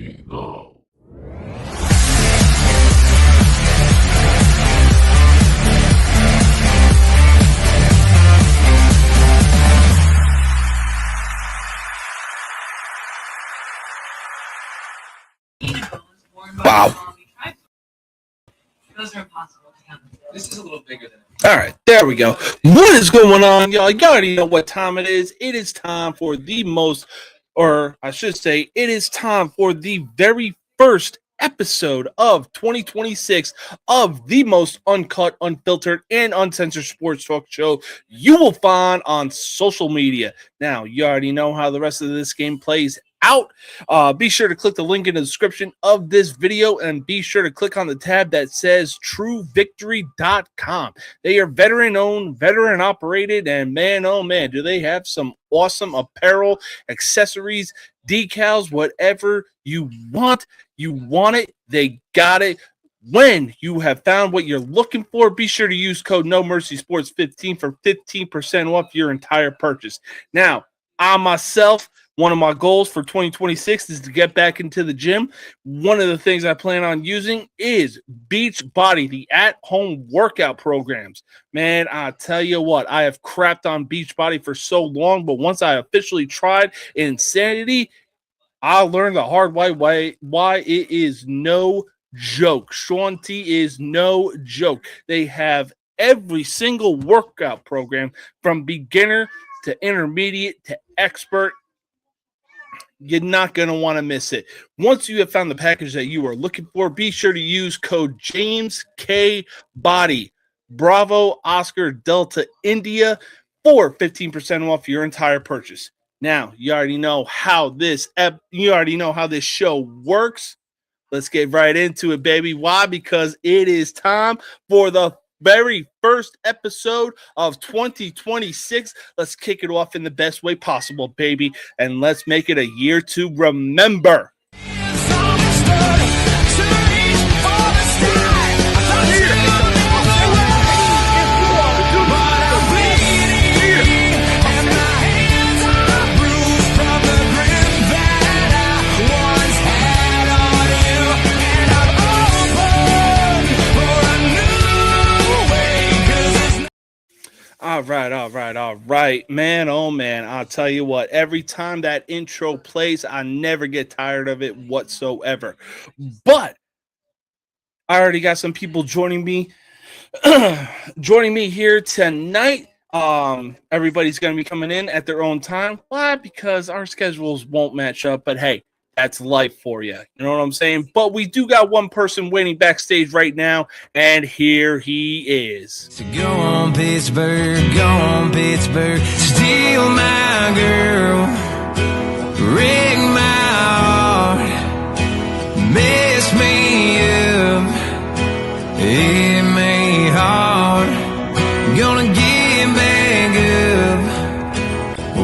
we go. Wow. Those are impossible to count. This is a little bigger than it. All right, there we go. What is going on, y'all? You already know what time it is. It is time for the most, or I should say, it is time for the very first episode of 2026 of the most uncut, unfiltered, and uncensored sports talk show you will find on social media. Now, you already know how the rest of this game plays out. Be sure to click the link in the description of this video and be sure to click on the tab that says truevictory.com. They are veteran owned, veteran operated, and man, oh man, do they have some awesome apparel, accessories, decals, whatever you want. You want it, they got it. When you have found what you're looking for, be sure to use code NoMercySports15 for 15% off your entire purchase. Now, I myself, one of my goals for 2026 is to get back into the gym. One of the things I plan on using is Beachbody, the at-home workout programs. Man, I tell you what, I have crapped on Beachbody for so long, but once I officially tried Insanity, I learned the hard way why it is no joke. Shaun T is no joke. They have every single workout program from beginner to intermediate to expert. You're not going to want to miss it. Once you have found the package that you are looking for, be sure to use code JamesKBody, Bravo, Oscar, Delta, India for 15% off your entire purchase. Now, you already know how this show works. Let's get right into it, baby. Why? Because it is time for the very first episode of 2026. Let's kick it off in the best way possible, baby, and let's make it a year to remember. All right. Man, oh man, I'll tell you what, every time that intro plays, I never get tired of it whatsoever. But I already got some people joining me here tonight. Everybody's going to be coming in at their own time. Why? Because our schedules won't match up, but hey, that's life for you. You know what I'm saying? But we do got one person waiting backstage right now, and here he is. So go on, Pittsburgh, steal my girl, ring my heart, mess me up, hit me hard, gonna get back up,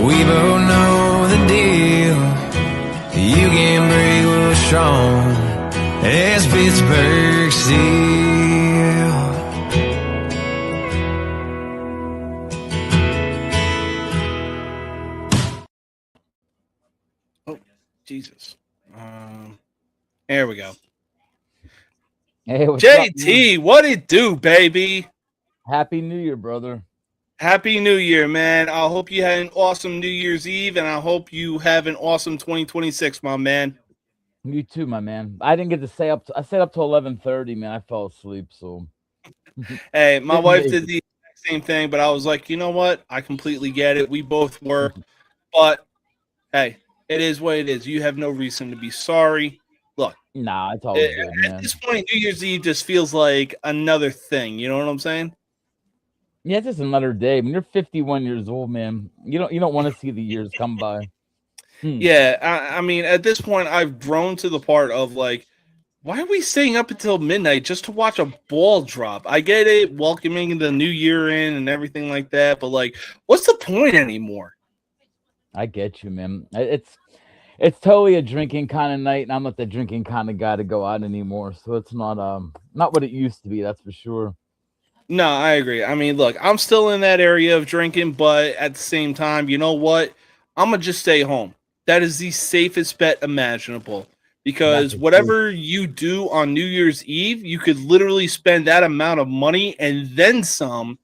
we both know the deal. You can break what's strong as Pittsburgh Steel. Oh, Jesus. There we go. Hey, what's JT, up, what it do, baby? Happy New Year, brother. Happy New Year, man. I hope you had an awesome New Year's Eve, and I hope you have an awesome 2026, my man. You too, my man. I didn't get to stay up. I stayed up till 11:30, man. I fell asleep, so. Hey, my wife did the exact same thing, but I was like, you know what? I completely get it. We both were. But, hey, it is what it is. You have no reason to be sorry. Look. Nah, it's all good, man. At this point, New Year's Eve just feels like another thing. You know what I'm saying? Yeah, it's just another day. When you're 51 years old, man, you don't want to see the years come by. Yeah, I mean, at this point, I've grown to the part of like, why are we staying up until midnight just to watch a ball drop? I get it, welcoming the new year in and everything like that, but like, what's the point anymore? I get you, man. It's totally a drinking kind of night, and I'm not the drinking kind of guy to go out anymore. So it's not what it used to be, that's for sure. No, I agree. I mean, look, I'm still in that area of drinking, but at the same time, you know what? I'm going to just stay home. That is the safest bet imaginable. because whatever you do on New Year's Eve, you could literally spend that amount of money and then some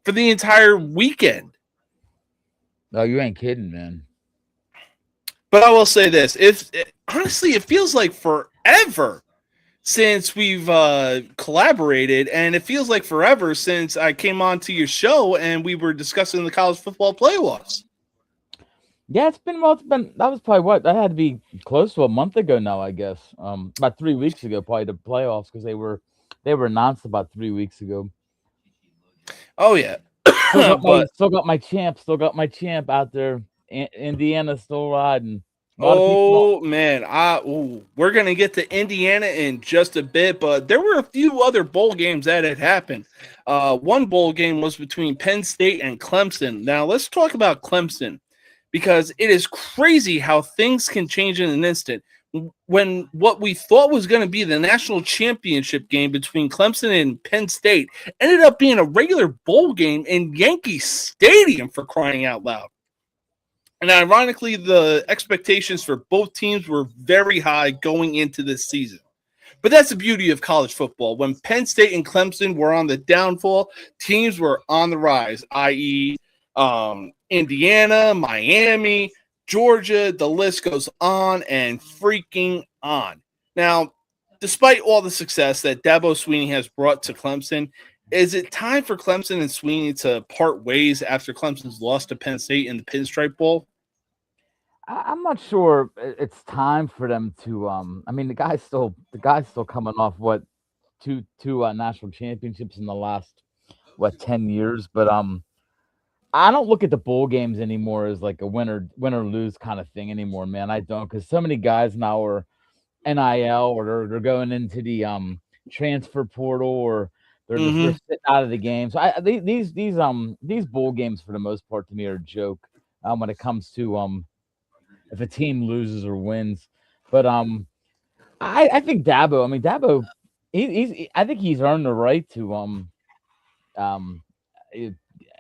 for the entire weekend. No, you ain't kidding, man. But I will say this: honestly, it feels like forever since we've collaborated, and it feels like forever since I came on to your show and we were discussing the college football playoffs. Yeah, that was probably that had to be close to a month ago now, I guess. About 3 weeks ago, probably the playoffs, because they were announced about 3 weeks ago. Oh yeah. Still got my champ out there. Indiana still riding. Oh man, we're gonna get to Indiana in just a bit, but there were a few other bowl games that had happened. One bowl game was between Penn State and Clemson. Now let's talk about Clemson, because it is crazy how things can change in an instant. When what we thought was going to be the national championship game between Clemson and Penn State ended up being a regular bowl game in Yankee Stadium, for crying out loud. And ironically, the expectations for both teams were very high going into this season. But that's the beauty of college football. When Penn State and Clemson were on the downfall, teams were on the rise, i.e., Indiana, Miami, Georgia, the list goes on and freaking on. Now, despite all the success that Dabo Sweeney has brought to Clemson, is it time for Clemson and Sweeney to part ways after Clemson's loss to Penn State in the Pinstripe Bowl? I'm not sure it's time for them to. I mean, the guy's still coming off two national championships in the last 10 years, but I don't look at the bowl games anymore as like a win or lose kind of thing anymore, man. I don't, because so many guys now are NIL, or they're going into the transfer portal, or they're sitting out of the game. So these bowl games for the most part to me are a joke when it comes to if a team loses or wins. But I think Dabo. I mean, Dabo, I think he's earned the right to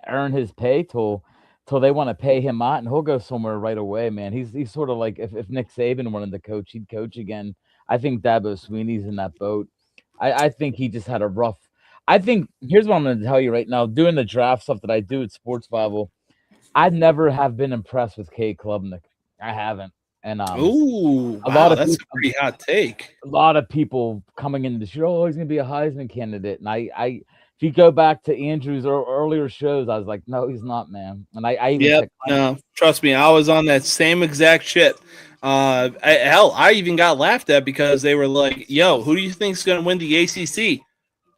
earn his pay till they want to pay him out, and he'll go somewhere right away, man. He's sort of like if Nick Saban wanted to coach, he'd coach again. I think Dabo Sweeney's in that boat. I think he just had a rough. I think here's what I'm going to tell you right now. Doing the draft stuff that I do at Sports Bible, I never have been impressed with Cade Klubnik. I haven't. And that's a pretty hot take. A lot of people coming into the show, oh, he's going to be a Heisman candidate, and if you go back to Andrew's earlier shows, I was like, no, he's not, man. And no, trust me, I was on that same exact ship. I even got laughed at because they were like, yo, who do you think is going to win the ACC?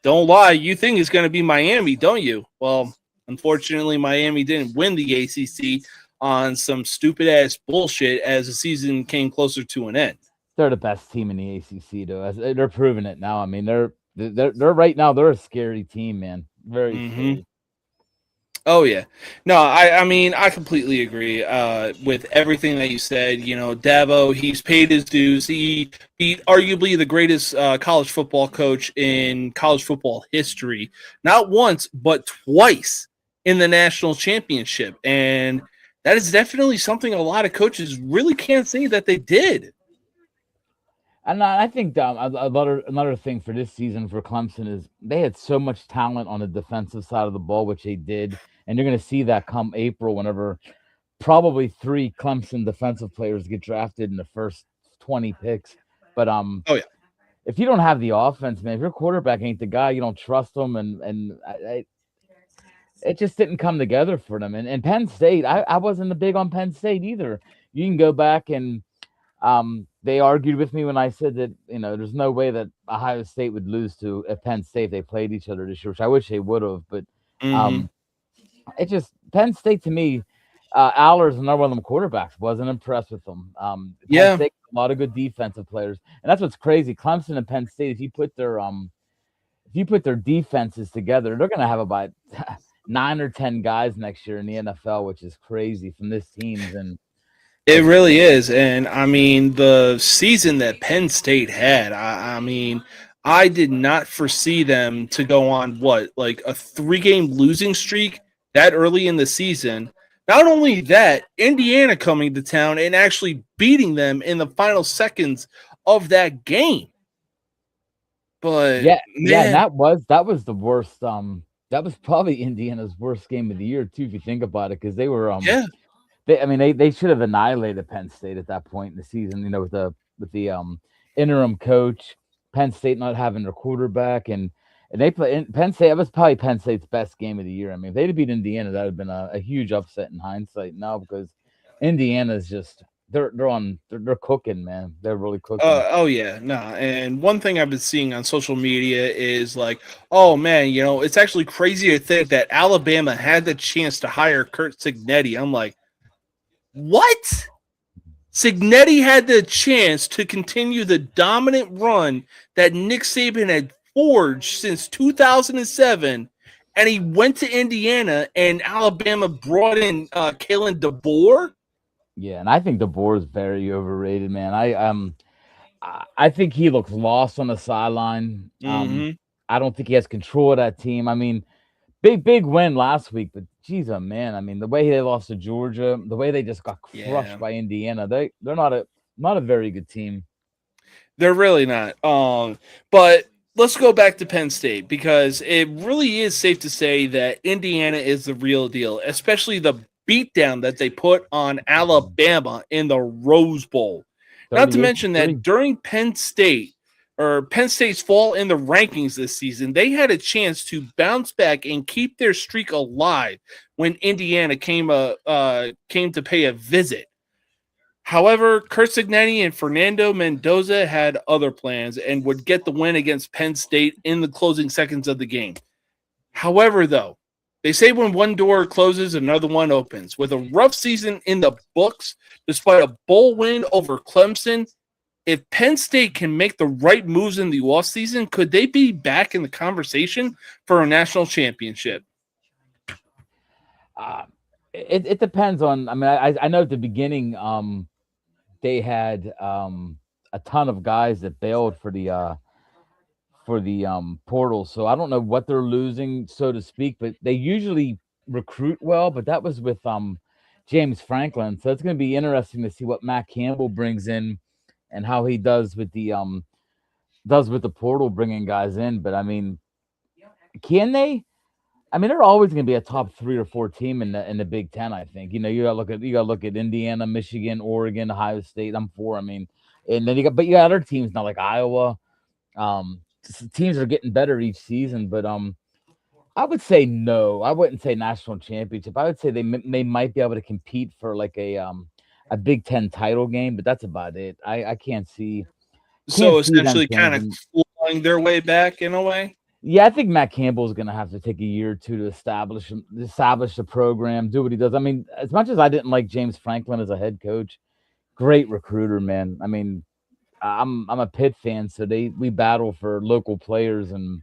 Don't lie, you think it's going to be Miami, don't you? Well, unfortunately, Miami didn't win the ACC on some stupid-ass bullshit as the season came closer to an end. They're the best team in the ACC, though. They're proving it now. I mean, they're right now, they're a scary team, man. Very scary. Oh, yeah. No, I mean, I completely agree with everything that you said. You know, Dabo, he's paid his dues. He arguably the greatest college football coach in college football history. Not once, but twice in the national championship. And that is definitely something a lot of coaches really can't say that they did. And I think another thing for this season for Clemson is they had so much talent on the defensive side of the ball, which they did. And you're going to see that come April whenever probably 3 Clemson defensive players get drafted in the first 20 picks. But if you don't have the offense, man, if your quarterback ain't the guy, you don't trust him. And it just didn't come together for them. And Penn State, I wasn't big on Penn State either. You can go back and they argued with me when I said that, you know, there's no way that Ohio State would lose to Penn State if they played each other this year, which I wish they would have. But it just Penn State to me, Aller's another one of them quarterbacks. Wasn't impressed with them. Penn State, a lot of good defensive players, and that's what's crazy. Clemson and Penn State, if you put their defenses together, they're going to have about 9 or 10 guys next year in the NFL, which is crazy from this teams. And it really is. And I mean, the season that Penn State had, I mean, I did not foresee them to go on like a 3-game losing streak that early in the season. Not only that, Indiana coming to town and actually beating them in the final seconds of that game. But Yeah, man, and that was the worst. That was probably Indiana's worst game of the year too, if you think about it, because they were yeah, they should have annihilated Penn State at that point in the season. With the interim coach, Penn State not having their quarterback, and they play Penn State. That was probably Penn State's best game of the year. I mean, if they'd have beat Indiana, that would have been a huge upset in hindsight now, because Indiana's just they're cooking, man. They're really cooking. oh yeah, no. And one thing I've been seeing on social media is like, oh man, it's actually crazy to think that Alabama had the chance to hire Curt Cignetti. I'm like, what? Cignetti had the chance to continue the dominant run that Nick Saban had forged since 2007, and he went to Indiana, and Alabama brought in Kalen DeBoer. Yeah, and I think DeBoer is very overrated, man. I think he looks lost on the sideline. I don't think he has control of that team. I mean, big win last week, but geez, man. I mean, the way they lost to Georgia, the way they just got crushed by Indiana, they're not a very good team. They're really not. But let's go back to Penn State, because it really is safe to say that Indiana is the real deal, especially the beatdown that they put on Alabama in the Rose Bowl. Not to mention that during Penn State's fall in the rankings this season, they had a chance to bounce back and keep their streak alive when Indiana came to pay a visit. However, Curt Cignetti and Fernando Mendoza had other plans and would get the win against Penn State in the closing seconds of the game. However, though, they say when one door closes, another one opens. With a rough season in the books, despite a bowl win over Clemson, if Penn State can make the right moves in the offseason, could they be back in the conversation for a national championship? It depends on. I mean, I know at the beginning, they had a ton of guys that bailed for the portal, so I don't know what they're losing, so to speak. But they usually recruit well. But that was with James Franklin, so it's going to be interesting to see what Matt Campbell brings in and how he does with the portal, bringing guys in. But I mean, can they? I mean, they're always going to be a top 3 or 4 team in the Big Ten. I think you got to look at Indiana, Michigan, Oregon, Ohio State. I'm for. I mean, and then you got other teams now like Iowa. Teams are getting better each season, but I would say no. I wouldn't say national championship. I would say they might be able to compete for like a Big Ten title game, but that's about it. I can't see. So essentially, kind of clawing their way back in a way. Yeah, I think Matt Campbell is going to have to take a year or two to establish the program, do what he does. I mean, as much as I didn't like James Franklin as a head coach, great recruiter, man. I mean, I'm a Pitt fan, so we battle for local players, and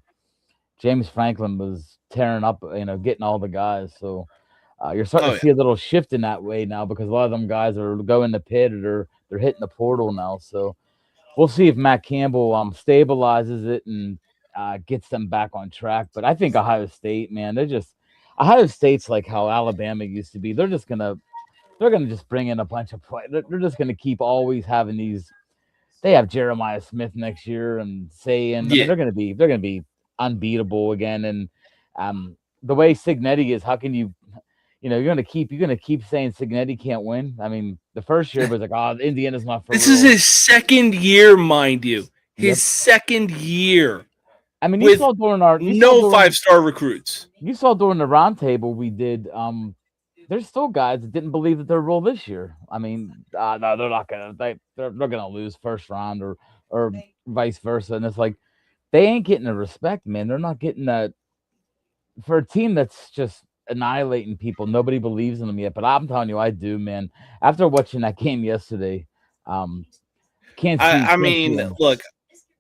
James Franklin was tearing up, getting all the guys. So you're starting to see a little shift in that way now, because a lot of them guys are going to Pitt, or they're hitting the portal now. So we'll see if Matt Campbell stabilizes it and gets them back on track. But I think Ohio State, man, Ohio State's like how Alabama used to be. They're gonna just bring in a bunch of play. They're just gonna keep always having these. They have Jeremiah Smith next year and saying, I mean, they're gonna be unbeatable again. And the way Cignetti is, how can you're gonna keep saying Cignetti can't win? I mean, the first year was like, oh, Indiana's not for this real. is his second year, mind you. Second year. I mean, you saw during 5-star recruits. You saw during the roundtable we did. There's still guys that didn't believe that they're real this year. I mean, no, they're not gonna. They're gonna lose first round or vice versa. And it's like they ain't getting the respect, man. They're not getting that for a team that's just annihilating people. Nobody believes in them yet, but I'm telling you, I do, man. After watching that game yesterday, can't see. I mean, look.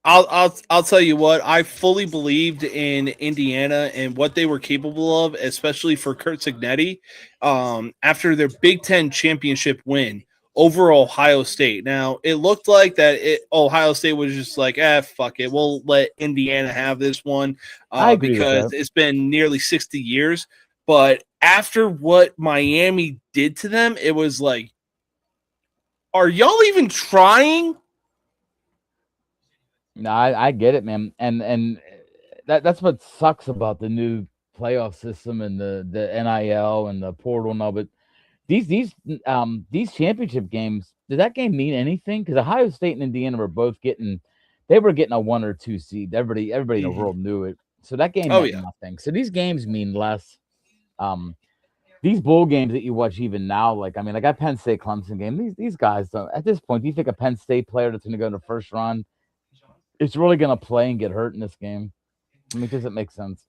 I'll tell you what, I fully believed in Indiana and what they were capable of, especially for Curt Cignetti, after their Big Ten championship win over Ohio State. Now, it looked like that Ohio State was just like, fuck it, we'll let Indiana have this one because it's been nearly 60 years. But after what Miami did to them, it was like, are y'all even trying? No, I get it, man, and that's what sucks about the new playoff system and the NIL and the portal and all. But these championship games, did that game mean anything? Because Ohio State and Indiana were both they were getting a 1 or 2 seed. Everybody in the Mhm. world knew it. So that game Oh meant yeah. nothing. So these games mean less. Um, these bowl games that you watch even now, like I mean, like that Penn State Clemson game, these guys don't. At this point, do you think a Penn State player that's going to go in the first round is really going to play and get hurt in this game? I mean, does it make sense?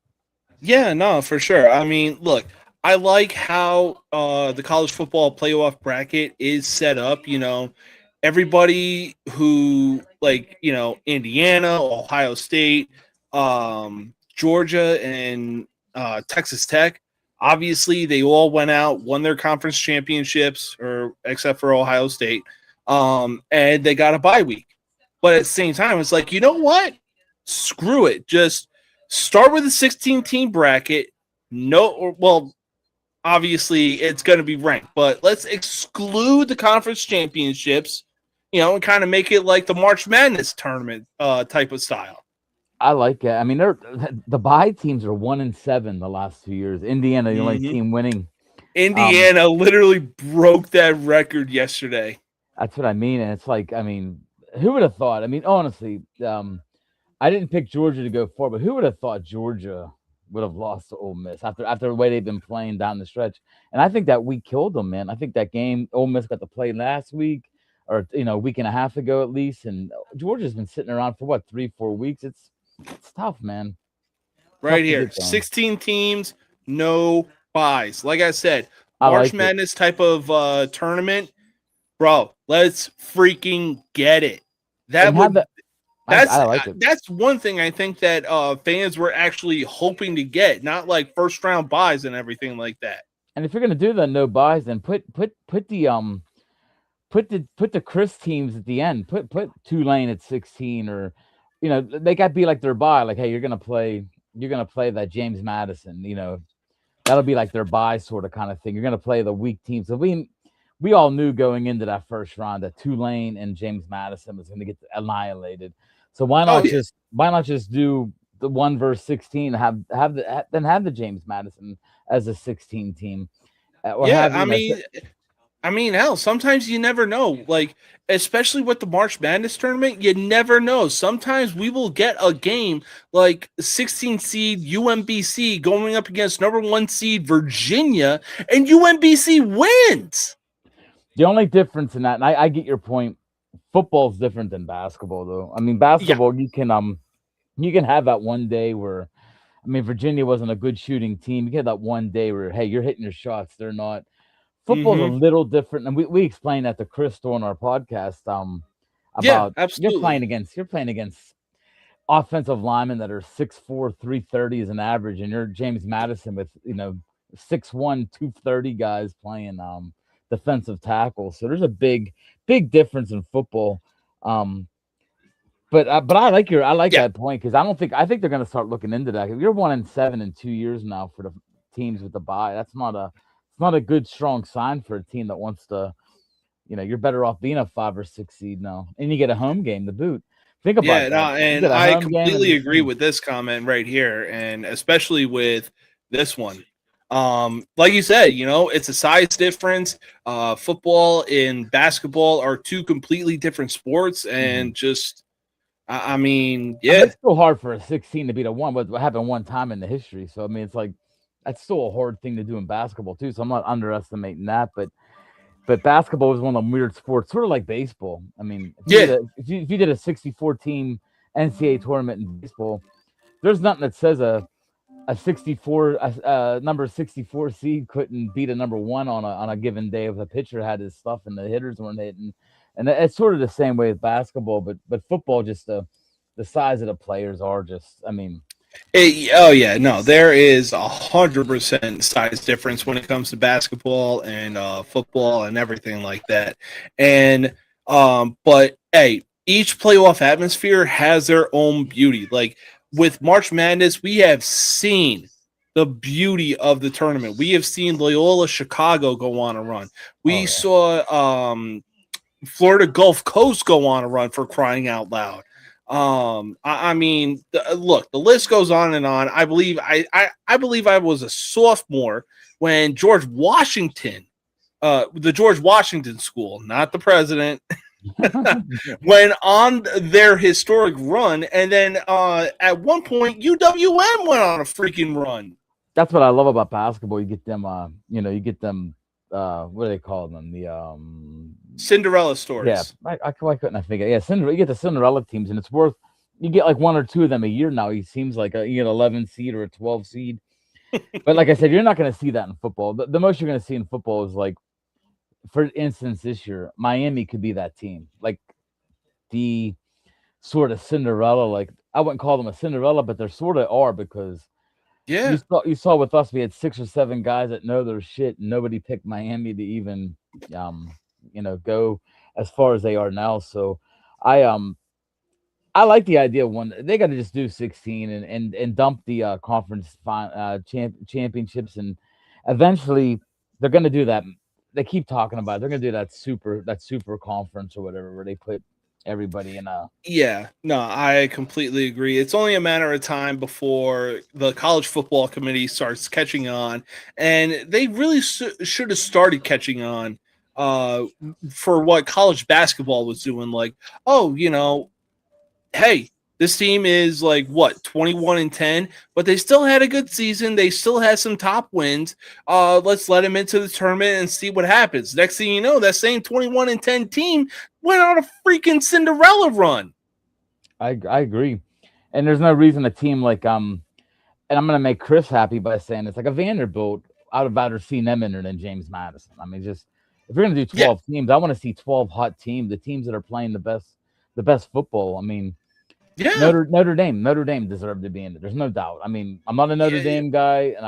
Yeah, no, for sure. I mean, look, I like how the college football playoff bracket is set up. Everybody who like, Indiana, Ohio State, Georgia, and Texas Tech. Obviously, they all went out, won their conference championships, or except for Ohio State, and they got a bye week. But at the same time, it's like, you know what? Screw it. Just start with a 16-team bracket. Well, obviously it's going to be ranked, but let's exclude the conference championships, and kind of make it like the March Madness tournament type of style. I like it. I mean, the bye teams are 1-7 the last 2 years. Indiana, the only team winning. Indiana literally broke that record yesterday. That's what I mean. And it's like, I mean, who would have thought? I mean, honestly, I didn't pick Georgia to go far, but who would have thought Georgia would have lost to Ole Miss after the way they've been playing down the stretch? And I think that we killed them, man. I think that game Ole Miss got to play last week, or a week and a half ago at least, and Georgia's been sitting around for what 3-4 weeks. It's tough, man. Right here, 16 teams, no buys. Like I said, March Madness type of tournament, bro. Let's freaking get it. That's one thing I think that fans were actually hoping to get, not like first round buys and everything like that. And if you're gonna do the no buys, then put the Chris teams at the end. Put Tulane at 16, or they got to be like their bye. Like, hey, you're gonna play that James Madison. That'll be like their bye sort of kind of thing. You're gonna play the weak teams. So we all knew going into that first round that Tulane and James Madison was gonna get annihilated. So why not just do the 1 versus 16? Have the James Madison as a 16 team. I mean, hell, sometimes you never know. Like, especially with the March Madness tournament, you never know. Sometimes we will get a game like 16 seed UMBC going up against number 1 seed Virginia, and UMBC wins. The only difference in that, and I get your point, football is different than basketball, though. I mean, basketball, you can have that one day where, I mean, Virginia wasn't a good shooting team. You get that one day where, hey, you're hitting your shots, they're not. Football's a little different, and we explained that to Crystal on our podcast. About you're playing against offensive linemen that are 6'4", 330 as an average, and you're James Madison with 6'1", 230 guys playing defensive tackle. So there's a big difference in football. But I like that point, because I think they're going to start looking into that. If you're 1-7 in 2 years now for the teams with the bye, that's not a good strong sign for a team that wants to. You're better off being a 5 or 6 seed now, and you get a home game to boot. Think about that. And I completely agree with this comment right here, and especially with this one. Like you said, it's a size difference. Football and basketball are two completely different sports, and I mean, it's still hard for a 16 to beat a 1. What happened one time in the history? So I mean, it's like that's still a hard thing to do in basketball too. So I'm not underestimating that, but basketball is one of the weird sports, sort of like baseball. I mean, if you did a 64 team NCAA tournament in baseball, there's nothing that says a number 64 seed couldn't beat a number 1 on a given day if the pitcher had his stuff and the hitters weren't hitting. And it's sort of the same way with basketball, but football, just the size of the players are just, I mean. There is 100% size difference when it comes to basketball and football and everything like that. And but hey, each playoff atmosphere has their own beauty. Like with March Madness, we have seen the beauty of the tournament. We have seen Loyola Chicago go on a run. We saw Florida Gulf Coast go on a run, for crying out loud. I mean, look, the list goes on and on. I believe I believe I was a sophomore when George Washington, the George Washington School, not the president, went on their historic run, and then at one point UWM went on a freaking run. That's what I love about basketball. You get them, you get them. What do they call them? The Cinderella stories. Yeah, why couldn't I figure? Yeah, you get the Cinderella teams, and it's worth. You get like one or two of them a year now. He seems like you get 11 seed or a 12 seed. But like I said, you're not going to see that in football. The most you're going to see in football is like, for instance, this year Miami could be that team, like the sort of Cinderella. Like I wouldn't call them a Cinderella, but they're sort of are because. Yeah, you saw with us, we had 6 or 7 guys that know their shit. And nobody picked Miami to even, go as far as they are now. So, I like the idea of one. They got to just do 16 and dump the conference championships, and eventually they're going to do that. They keep talking about it. They're going to do that super conference or whatever, where they put everybody in a. Yeah, no, I completely agree. It's only a matter of time before the college football committee starts catching on, and they really should have started catching on for what college basketball was doing. Like, oh, hey, this team is like 21-10, but they still had a good season. They still had some top wins. Let's let them into the tournament and see what happens. Next thing you know, that same 21-10 team went on a freaking Cinderella run. I agree, and there's no reason a team like and I'm gonna make Chris happy by saying it's like a Vanderbilt. I'd rather see them in there than James Madison. I mean, just if you're gonna do 12 teams, I want to see 12 hot teams, the teams that are playing the best football. I mean. Yeah, Notre Dame deserved to be in it. There's no doubt. I mean, I'm not a Notre Dame guy, and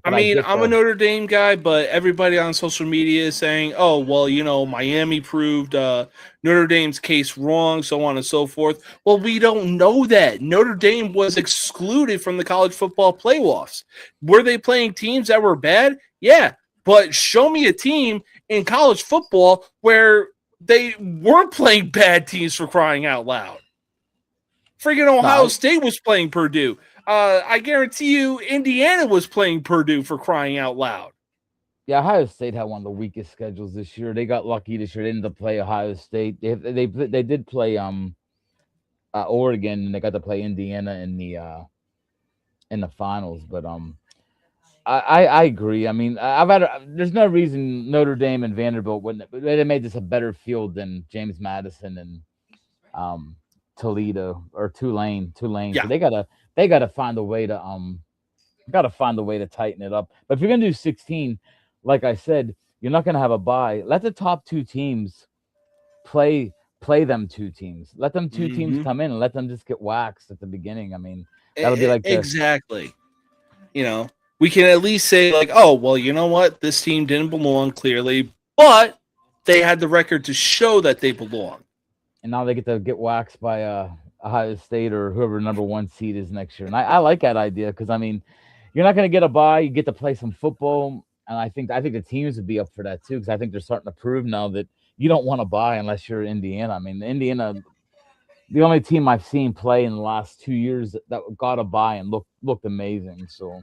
I'm a Notre Dame guy, but everybody on social media is saying, "Oh, well, Miami proved Notre Dame's case wrong, so on and so forth." Well, we don't know that. Notre Dame was excluded from the college football playoffs. Were they playing teams that were bad? Yeah, but show me a team in college football where they weren't playing bad teams, for crying out loud. Freaking Ohio State was playing Purdue. I guarantee you Indiana was playing Purdue, for crying out loud. Yeah, Ohio State had one of the weakest schedules this year. They got lucky this year. They ended up playing Ohio State. They did play Oregon, and they got to play Indiana in the finals. But I agree. I mean, there's no reason Notre Dame and Vanderbilt wouldn't. They'd have made this a better field than James Madison and Toledo or Tulane. Yeah. So they gotta find a way to tighten it up. But if you're gonna do 16, like I said, you're not gonna have a bye. Let the top 2 teams play them 2 teams. Let them 2 teams come in and let them just get waxed at the beginning. I mean, that'll be like exactly. We can at least say like, oh, well, you know what? This team didn't belong clearly, but they had the record to show that they belong. And now they get to get waxed by Ohio State or whoever number 1 seed is next year. And I like that idea because, I mean, you're not going to get a bye. You get to play some football. And I think the teams would be up for that, too, because I think they're starting to prove now that you don't want to bye unless you're Indiana. I mean, Indiana, the only team I've seen play in the last 2 years that got a bye and looked amazing. So.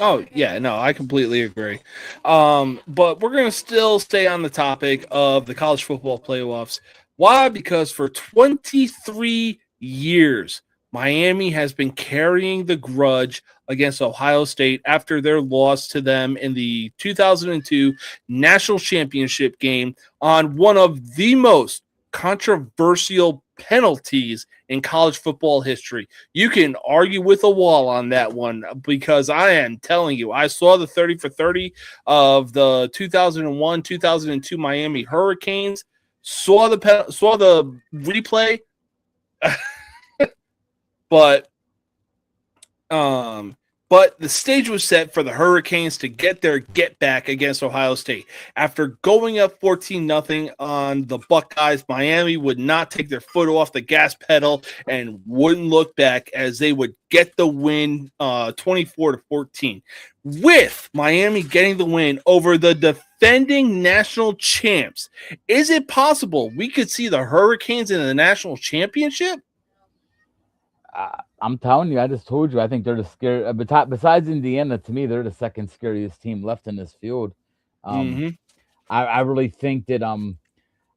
Oh, yeah, no, I completely agree. But we're going to still stay on the topic of the college football playoffs. Why? Because for 23 years, Miami has been carrying the grudge against Ohio State after their loss to them in the 2002 national championship game on one of the most controversial penalties in college football history. You can argue with a wall on that one because I am telling you, I saw the 30 for 30 of the 2001-2002 Miami Hurricanes. Saw the replay, but the stage was set for the Hurricanes to get their get back against Ohio State. After going up 14-0 on the Buckeyes, Miami would not take their foot off the gas pedal and wouldn't look back as they would get the win 24-14. With Miami getting the win over the defending national champs, is it possible we could see the Hurricanes in the national championship? I'm telling you, I just told you. I think they're the scary. Besides Indiana, to me, they're the second scariest team left in this field. Um, Mm-hmm. I really think that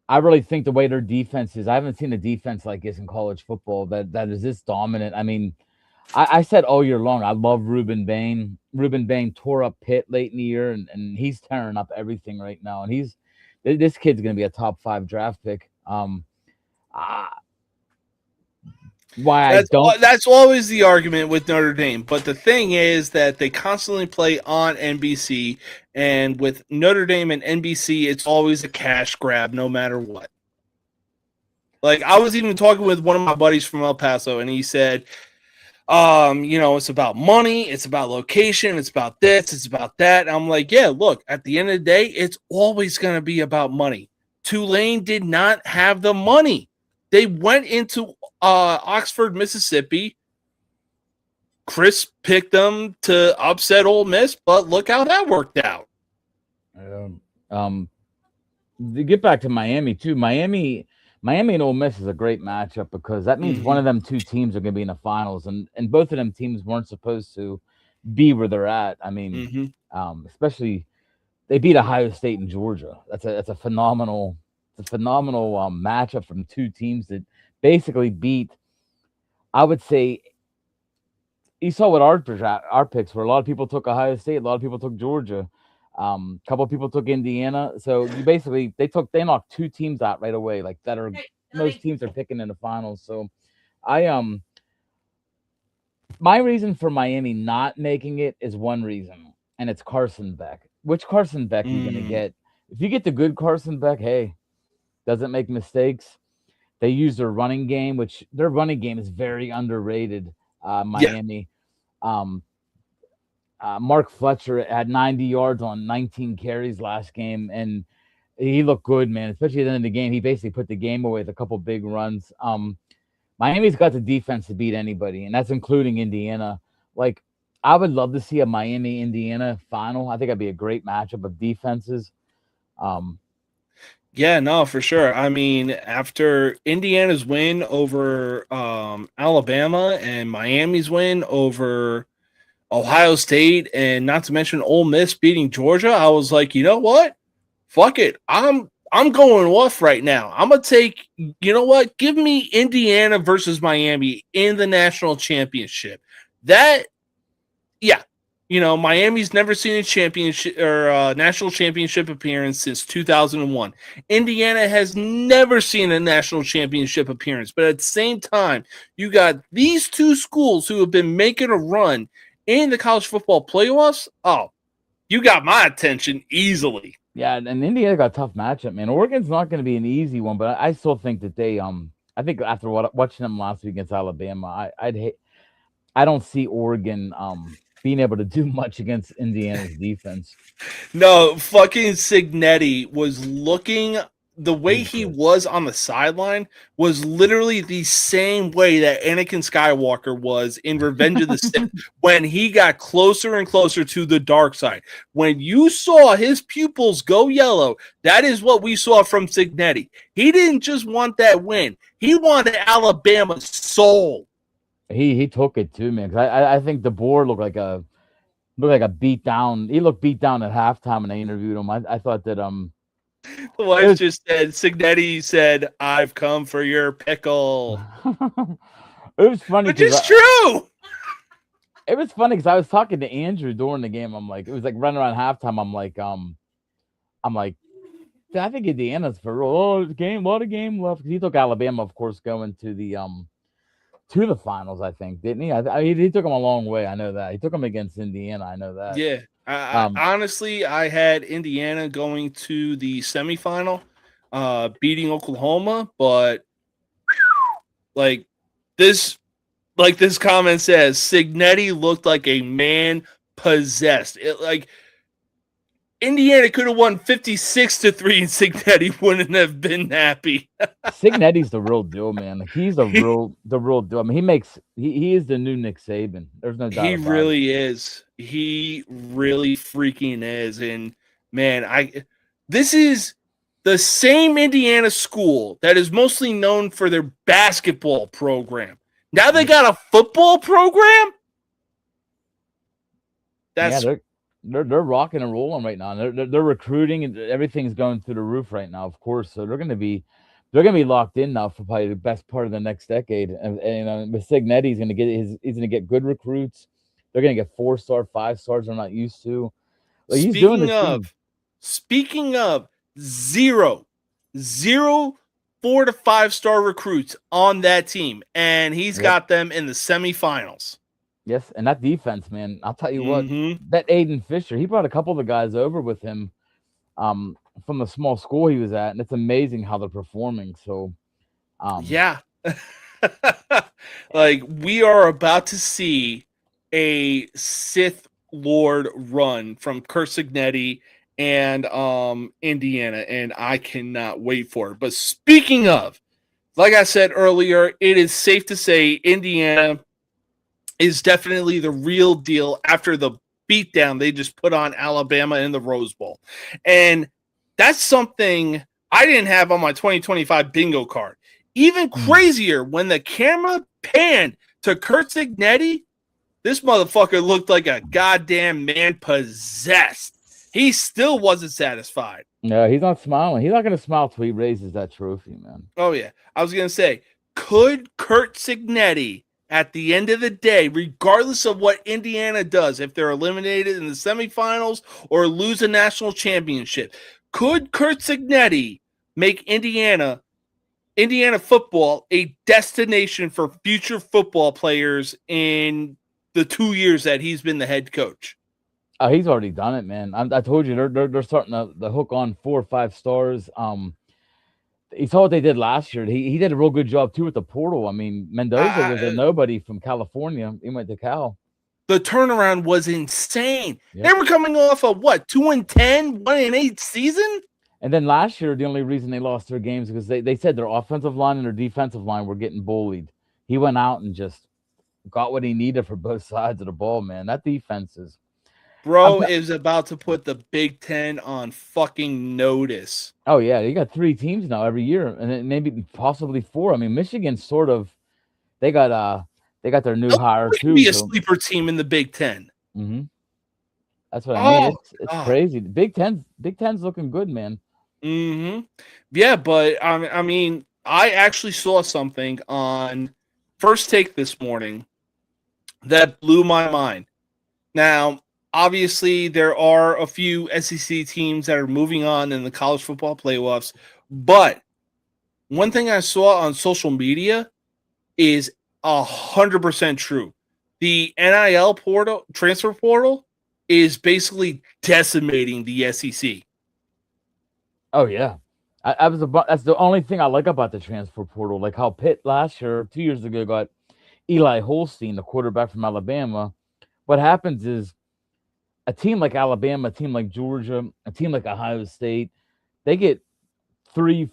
I really think the way their defense is, I haven't seen a defense like this in college football that is this dominant. I mean, I said all year long, I love Ruben Bain. Ruben Bain tore up Pitt late in the year, and he's tearing up everything right now. And this kid's going to be a top 5 draft pick. Uh, why I don't. That's always the argument with Notre Dame. But the thing is that they constantly play on NBC, and with Notre Dame and NBC, it's always a cash grab no matter what. Like, I was even talking with one of my buddies from El Paso, and he said, it's about money, it's about location, it's about this, it's about that. And I'm like, yeah, look, at the end of the day, it's always going to be about money. Tulane did not have the money. They went into Oxford, Mississippi. Chris picked them to upset Ole Miss, but look how that worked out. To get back to Miami too, Miami and Ole Miss is a great matchup because that means one of them two teams are going to be in the finals, and both of them teams weren't supposed to be where they're at. I mean, especially they beat Ohio State and Georgia. That's a phenomenal matchup from two teams that basically beat. I would say you saw what our picks were. A lot of people took Ohio State, a lot of people took Georgia. A couple of people took Indiana. So you basically they knocked two teams out right away, like that are most teams are picking in the finals. So my reason for Miami not making it is one reason, and it's Carson Beck. Which Carson Beck are you gonna get? If you get the good Carson Beck, hey, doesn't make mistakes. They use their running game, which their running game is very underrated. Miami. Mark Fletcher had 90 yards on 19 carries last game, and he looked good, man. Especially at the end of the game, he basically put the game away with a couple big runs. Miami's got the defense to beat anybody, and that's including Indiana. Like, I would love to see a Miami-Indiana final. I think that'd be a great matchup of defenses. Yeah, no, for sure. I mean, after Indiana's win over Alabama and Miami's win over Ohio State, and not to mention Ole Miss beating Georgia, I was like, you know what? Fuck it. I'm going off right now. I'm gonna take, you know what? Give me Indiana versus Miami in the national championship. Miami's never seen a championship or national championship appearance since 2001. Indiana has never seen a national championship appearance, but at the same time, you got these two schools who have been making a run in the college football playoffs. Oh, you got my attention easily. Yeah, and Indiana got a tough matchup, man. Oregon's not going to be an easy one, but I still think that they I think after watching them last week against Alabama, I don't see Oregon being able to do much against Indiana's defense. No, fucking Cignetti was looking. The way he was on the sideline was literally the same way that Anakin Skywalker was in Revenge of the Sith when he got closer and closer to the dark side. When you saw his pupils go yellow, that is what we saw from Cignetti. He didn't just want that win. He wanted Alabama's soul. He took it too, man. I think DeBoer looked like a beat down. He looked beat down at halftime when I interviewed him. I thought that the wife just said, Cignetti said, "I've come for your pickle." It was funny. Which is true. It was funny because I was talking to Andrew during the game. I'm like, it was like running around halftime. I'm like, I think Indiana's for real. Oh, a lot of game left. He took Alabama, of course, going to the finals, I think, didn't he? He took them a long way. I know that. He took them against Indiana. I know that. Yeah. Honestly, I had Indiana going to the semifinal, beating Oklahoma, but like this comment says, Cignetti looked like a man possessed. Indiana could have won 56-3, and Cignetti wouldn't have been happy. Cignetti's the real deal, man. Like, he's the real deal. I mean, he is the new Nick Saban. There's no doubt. He really is. He really freaking is. And man, this is the same Indiana school that is mostly known for their basketball program. Now they got a football program. That's they're rocking and rolling right now. They're recruiting and everything's going through the roof right now, of course. So they're gonna be locked in now for probably the best part of the next decade. And with Cignetti, he's gonna get good recruits. They're gonna get 4-star, 5-stars they're not used to. Like, he's doing this thing. Speaking of zero 4 to 5-star recruits on that team, and he's got them in the semifinals. Yes, and that defense, man, I'll tell you what, that Aiden Fisher, he brought a couple of the guys over with him from the small school he was at, and it's amazing how they're performing. So, yeah. Like, we are about to see a Sith Lord run from Curt Cignetti and Indiana, and I cannot wait for it. But speaking of, like I said earlier, it is safe to say Indiana is definitely the real deal after the beatdown they just put on Alabama in the Rose Bowl. And that's something I didn't have on my 2025 bingo card. Even crazier, when the camera panned to Curt Cignetti, this motherfucker looked like a goddamn man possessed. He still wasn't satisfied. No, he's not smiling. He's not going to smile till he raises that trophy, man. Oh, yeah. I was going to say, could Curt Cignetti, at the end of the day, regardless of what Indiana does, if they're eliminated in the semifinals or lose a national championship, could Curt Cignetti make Indiana football a destination for future football players in the 2 years that he's been the head coach? Oh, he's already done it, man. I told you they're starting to hook on 4 or 5 stars. You saw what they did last year. He did a real good job too with the portal. I mean, Mendoza was a nobody from California. He went to Cal. The turnaround was insane. Yep. They were coming off a 2-10, 1-8 season. And then last year, the only reason they lost their games because they said their offensive line and their defensive line were getting bullied. He went out and just got what he needed for both sides of the ball, man. That defense is... Bro is about to put the Big Ten on fucking notice. Oh, yeah. You got 3 teams now every year, and then maybe possibly 4. I mean, Michigan sort of... They got their new hire, too. Be a sleeper team in the Big Ten. Mm-hmm. That's what I mean. It's crazy. The Big Ten's looking good, man. Mm-hmm. Yeah, but I mean, I actually saw something on First Take this morning that blew my mind. Now, obviously, there are a few SEC teams that are moving on in the college football playoffs, but one thing I saw on social media is 100% true. The NIL portal, transfer portal, is basically decimating the SEC. Oh yeah, that's the only thing I like about the transfer portal. Like how Pitt last year, 2 years ago, got Eli Holstein, the quarterback from Alabama. What happens is a team like Alabama, a team like Georgia, a team like Ohio State, they get 3,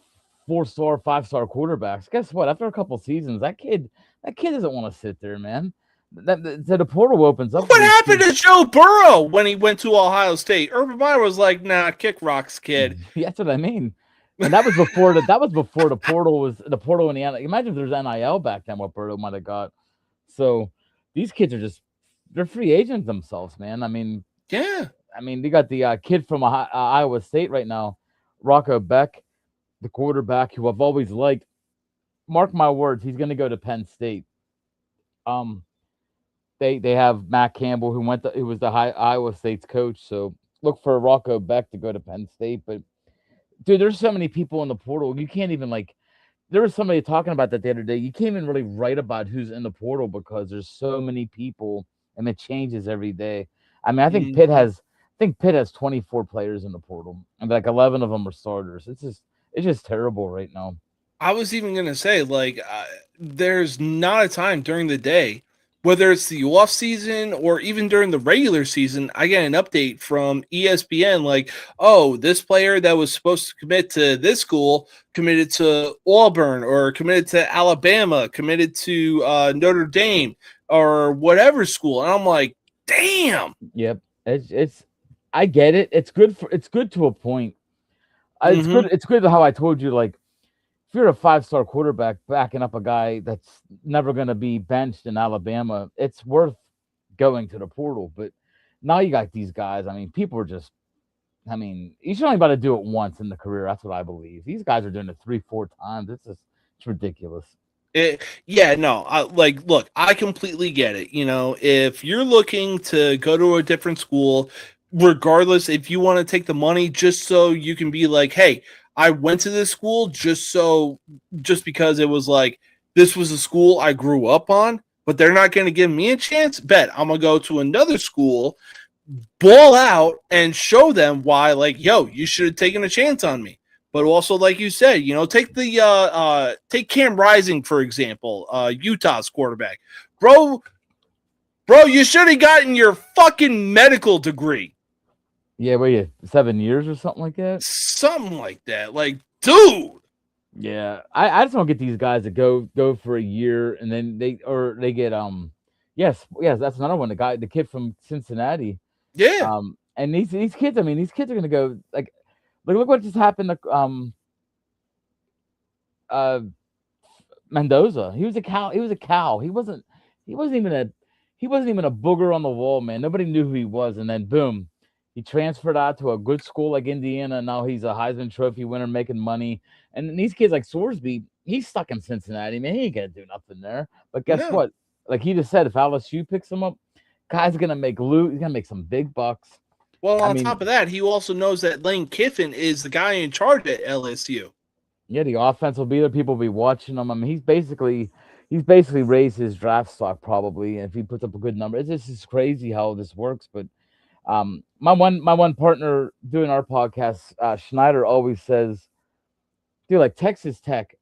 4-star, 5-star quarterbacks. Guess what? After a couple seasons, that kid doesn't want to sit there, man. So the portal opens up. What happened to Joe Burrow when he went to Ohio State? Urban Meyer was like, "Nah, kick rocks, kid." Yeah, that's what I mean. And that was before the portal was the portal in the NIL. Imagine if there's NIL back then, what Burrow might have got. So these kids are they're free agents themselves, man. I mean, yeah. I mean, they got the kid from Iowa State right now, Rocco Beck, the quarterback who I've always liked. Mark my words, he's going to go to Penn State. They have Matt Campbell who was the Iowa State's coach. So look for Rocco Beck to go to Penn State. But dude, there's so many people in the portal. You can't even there was somebody talking about that the other day. You can't even really write about who's in the portal because there's so many people and it changes every day. I mean, I think Pitt has 24 players in the portal and like 11 of them are starters. It's just terrible right now. I was even going to say, there's not a time during the day, whether it's the off season or even during the regular season, I get an update from ESPN like, oh, this player that was supposed to commit to this school committed to Auburn or committed to Alabama, committed to Notre Dame or whatever school. And I'm like, damn. Yep. It's I get it. It's good to a point. It's good. It's good how I told you, if you're a 5-star quarterback backing up a guy that's never going to be benched in Alabama, it's worth going to the portal. But now you got these guys. I mean, people are just. I mean, you should only about to do it once in the career. That's what I believe. These guys are doing it 3-4 times. It's ridiculous. Look, I completely get it. You know, if you're looking to go to a different school, regardless if you want to take the money just so you can be like, hey, I went to this school just because it was like, this was a school I grew up on, but they're not going to give me a chance. Bet I'm going to go to another school, ball out, and show them why, like, yo, you should have taken a chance on me. But also, like you said, you know, take Cam Rising, for example, Utah's quarterback. Bro, you should have gotten your fucking medical degree. Yeah, were you 7 years or something like that? Something like that. Like, dude. Yeah, I just want to get these guys to go for a year, and then they get yes, that's another one. The kid from Cincinnati. Yeah. And these kids, I mean, these kids are gonna go like look what just happened to Mendoza. He was a cow. He wasn't even a booger on the wall, man. Nobody knew who he was, and then boom, he transferred out to a good school like Indiana. And now he's a Heisman Trophy winner, making money. And these kids like Sorsby, he's stuck in Cincinnati, man. He ain't gonna do nothing there. But guess what? Like he just said, if LSU picks him up, guy's gonna make loot. He's gonna make some big bucks. Well, on top of that, he also knows that Lane Kiffin is the guy in charge at LSU. Yeah, the offense will be there. People will be watching him. I mean, he's basically raised his draft stock probably, and if he puts up a good number, it's just crazy how this works. But my one partner doing our podcast, Schneider, always says, dude, like Texas Tech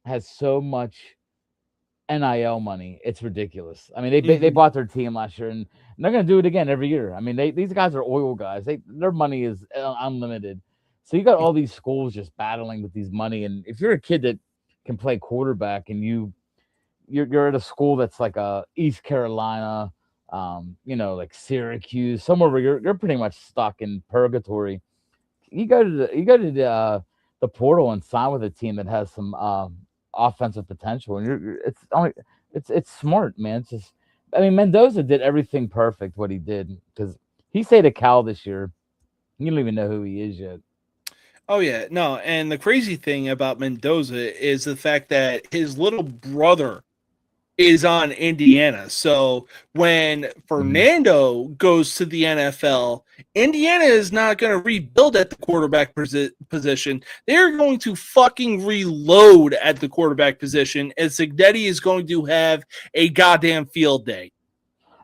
has so much NIL money, it's ridiculous. I mean, they bought their team last year, and they're going to do it again every year. I mean, these guys are oil guys. Their money is unlimited. So you got all these schools just battling with these money, and if you're a kid that can play quarterback and you're at a school that's like East Carolina, like Syracuse, somewhere where you're pretty much stuck in purgatory. You go to the portal and sign with a team that has some offensive potential, and it's smart, man. It's just, I mean, Mendoza did everything perfect what he did, because he stayed at Cal this year. You don't even know who he is yet. Oh yeah, no, and the crazy thing about Mendoza is the fact that his little brother is on Indiana. So when Fernando goes to the NFL, Indiana is not going to rebuild at the quarterback position. They're going to fucking reload at the quarterback position, and Cignetti is going to have a goddamn field day.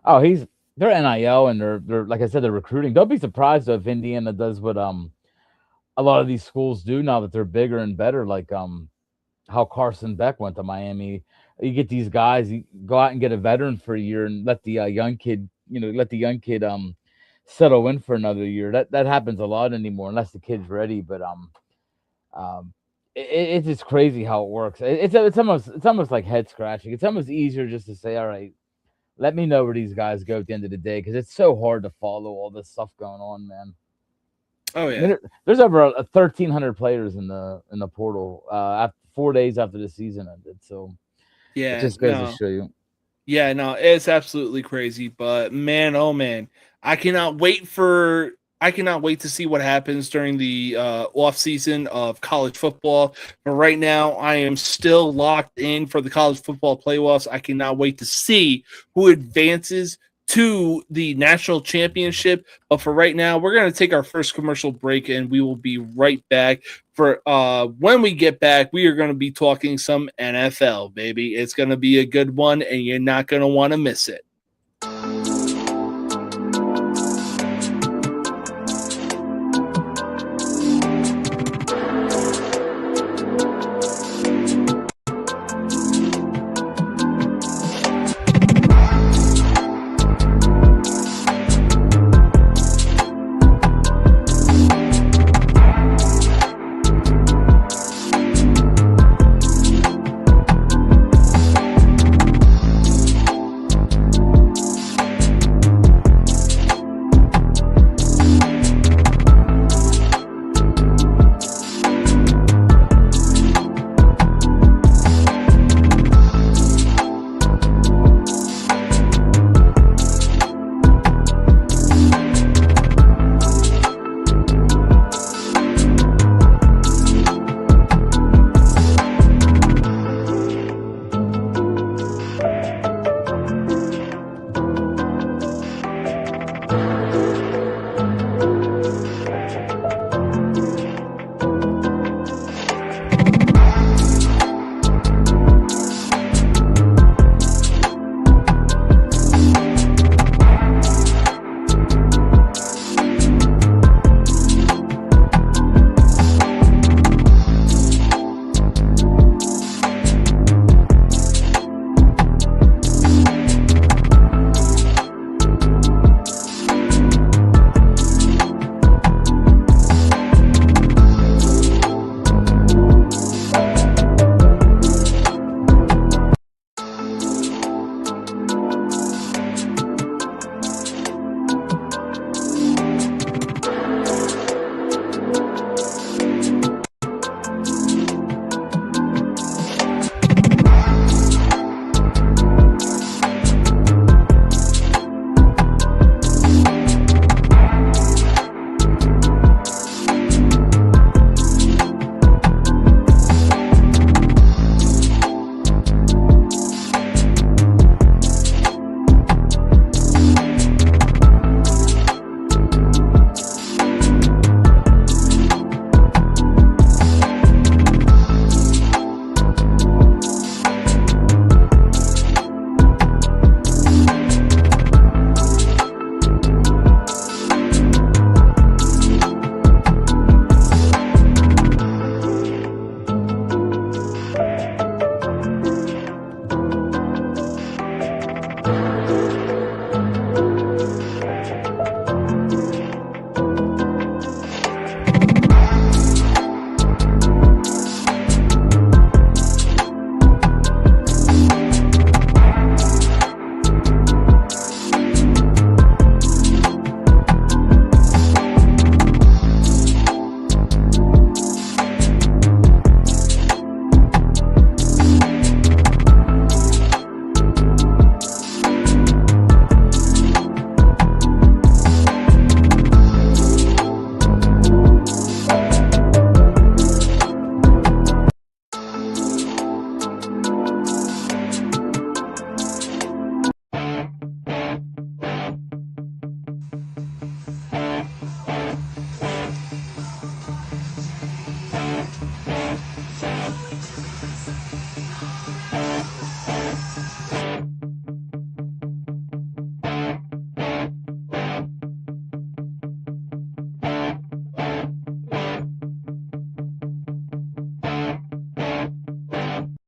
Oh, they're NIL, and they're like I said, they're recruiting. Don't be surprised though if Indiana does what a lot of these schools do now that they're bigger and better, like how Carson Beck went to Miami. You get these guys, you go out and get a veteran for a year and let the young kid settle in for another year. That happens a lot anymore, unless the kid's ready. But it's just crazy how it works. It's almost like head scratching. It's almost easier just to say, all right, let me know where these guys go at the end of the day, because it's so hard to follow all this stuff going on, man. Oh yeah, there's over 1,300 players in the portal 4 days after the season ended. So yeah, it just goes to show you. Yeah, no, it's absolutely crazy. But man, oh man, I cannot wait to see what happens during the offseason of college football. But right now, I am still locked in for the college football playoffs. I cannot wait to see who advances to the national championship. But for right now, we're going to take our first commercial break, and we will be right back. For when we get back, we are going to be talking some NFL, baby. It's going to be a good one, and you're not going to want to miss it.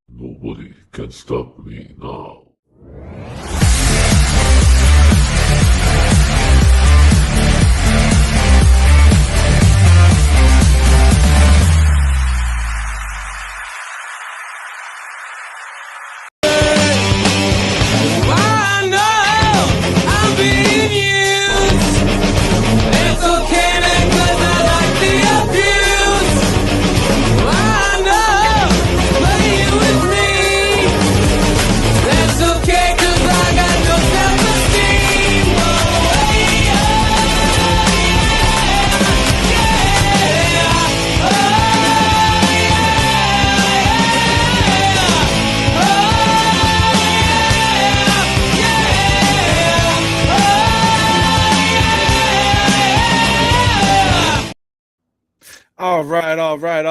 Nobody can stop me now. I know I'm being used. It's okay because I like the abuse. I know playing with me. That's okay 'cause I got no self-esteem. Oh, yeah, yeah, oh,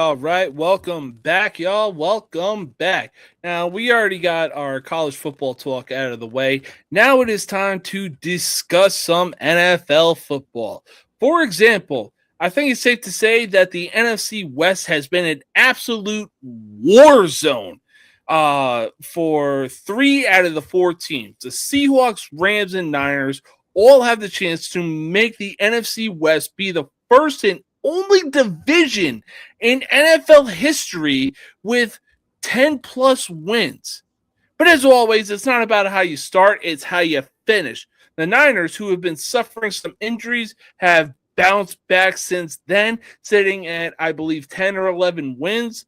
All right. Welcome back, y'all. Welcome back. Now, we already got our college football talk out of the way. Now it is time to discuss some NFL football. For example, I think it's safe to say that the NFC West has been an absolute war zone for 3 out of the 4 teams. The Seahawks, Rams, and Niners all have the chance to make the NFC West be the first and only division in NFL history with 10 plus wins. But as always, it's not about how you start, it's how you finish. The Niners, who have been suffering some injuries, have bounced back since then, sitting at, I believe, 10 or 11 wins.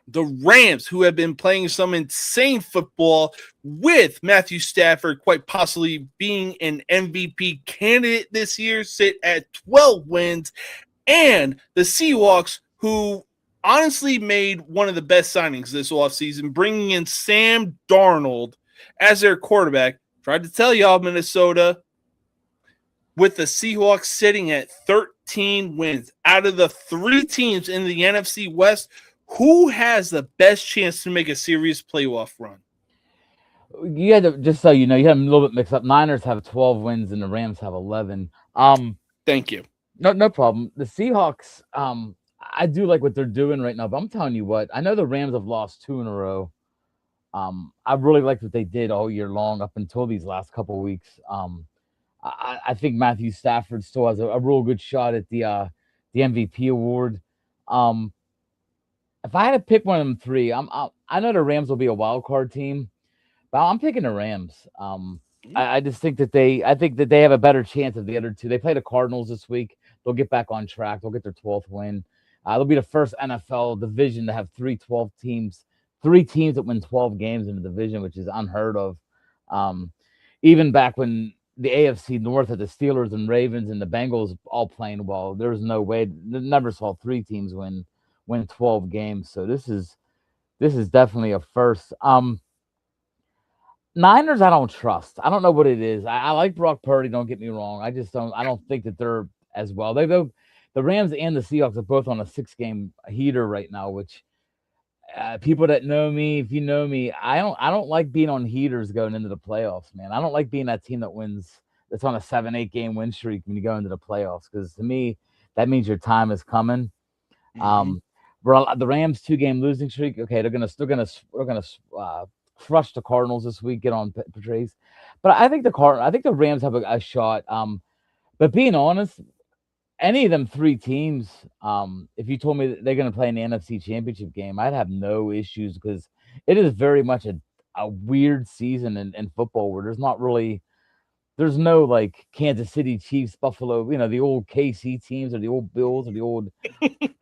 The Rams, who have been playing some insane football with Matthew Stafford quite possibly being an MVP candidate this year, sit at 12 wins. And the Seahawks, who honestly made one of the best signings this offseason, bringing in Sam Darnold as their quarterback. Tried to tell y'all, Minnesota, with the Seahawks sitting at 13 wins. Out of the 3 teams in the NFC West, who has the best chance to make a serious playoff run? You had to, just so you know, you have them a little bit mixed up. Niners have 12 wins and the Rams have 11. Thank you. No problem. The Seahawks, I do like what they're doing right now, but I'm telling you what, I know the Rams have lost 2 in a row. I really liked what they did all year long up until these last couple of weeks. I think Matthew Stafford still has a real good shot at the MVP award. If I had to pick one of them 3, I know the Rams will be a wild card team, but I'm picking the Rams. I just think that they have a better chance of the other 2. They play the Cardinals this week. They'll get back on track. They'll get their 12th win. They'll be the first NFL division to have 3 teams that win 12 games in the division, which is unheard of. Even back when the AFC North had the Steelers and Ravens and the Bengals all playing well, there was no way. Never saw 3 teams win 12 games. So this is definitely a first. Niners, I don't trust. I don't know what it is. I like Brock Purdy. Don't get me wrong. I don't think that they're as well. The Rams and the Seahawks are both on a 6-game heater right now, which people that know me, if you know me, I don't like being on heaters going into the playoffs, man. I don't like being that team that's on a 7-8 game win streak when you go into the playoffs, because to me, that means your time is coming. The Rams 2-game losing streak. Okay, they're gonna crush the Cardinals this week, get on Patrice. But I think the Rams have a shot. But being honest, any of them three teams, if you told me that they're going to play in the NFC Championship game, I'd have no issues because it is very much a weird season in football where there's no like Kansas City Chiefs, Buffalo, the old KC teams or the old Bills or the old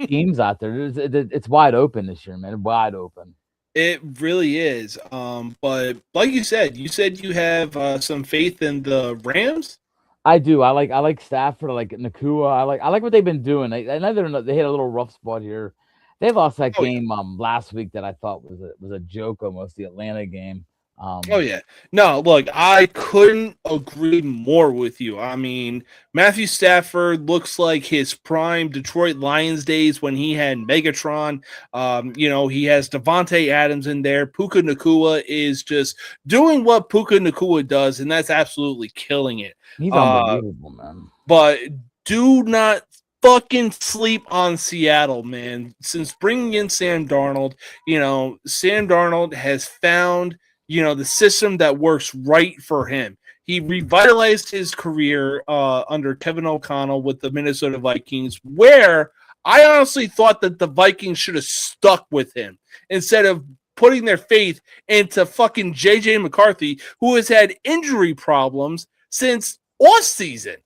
teams out there. It's wide open this year, man. Wide open. It really is. But like you said you have some faith in the Rams. I do. I like Stafford. I like Nakua. I like what they've been doing. I know they hit a little rough spot here. They lost that game last week that I thought was a joke almost, the Atlanta game. Oh yeah. No, look, I couldn't agree more with you. I mean, Matthew Stafford looks like his prime Detroit Lions days when he had Megatron. He has Devontae Adams in there. Puka Nacua is just doing what Puka Nacua does, and that's absolutely killing it. He's unbelievable, man. But do not fucking sleep on Seattle, man. Since bringing in Sam Darnold, Sam Darnold has found the system that works right for him. He revitalized his career under Kevin O'Connell with the Minnesota Vikings, where I honestly thought that the Vikings should have stuck with him instead of putting their faith into fucking JJ McCarthy, who has had injury problems since offseason.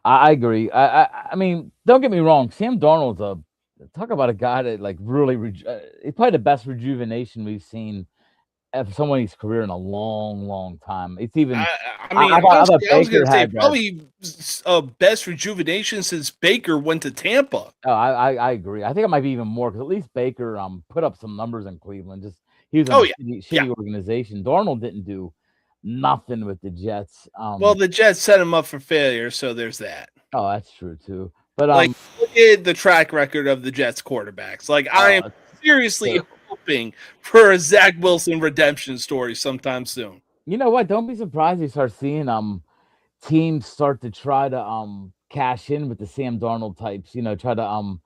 I agree. I mean, don't get me wrong. Sam Darnold's talk about a guy that like really he's probably the best rejuvenation we've seen of somebody's career in a long, long time. It's even. I was going to say probably best rejuvenation since Baker went to Tampa. Oh, I agree. I think it might be even more because at least Baker put up some numbers in Cleveland. Just he was in a shitty organization. Darnold didn't do nothing with the Jets. Well, the Jets set him up for failure, so there's that. Oh, that's true too. But look at the track record of the Jets quarterbacks. Like I am seriously hoping for a Zach Wilson redemption story sometime soon. You know what? Don't be surprised you start seeing teams start to try to cash in with the Sam Darnold types. Try to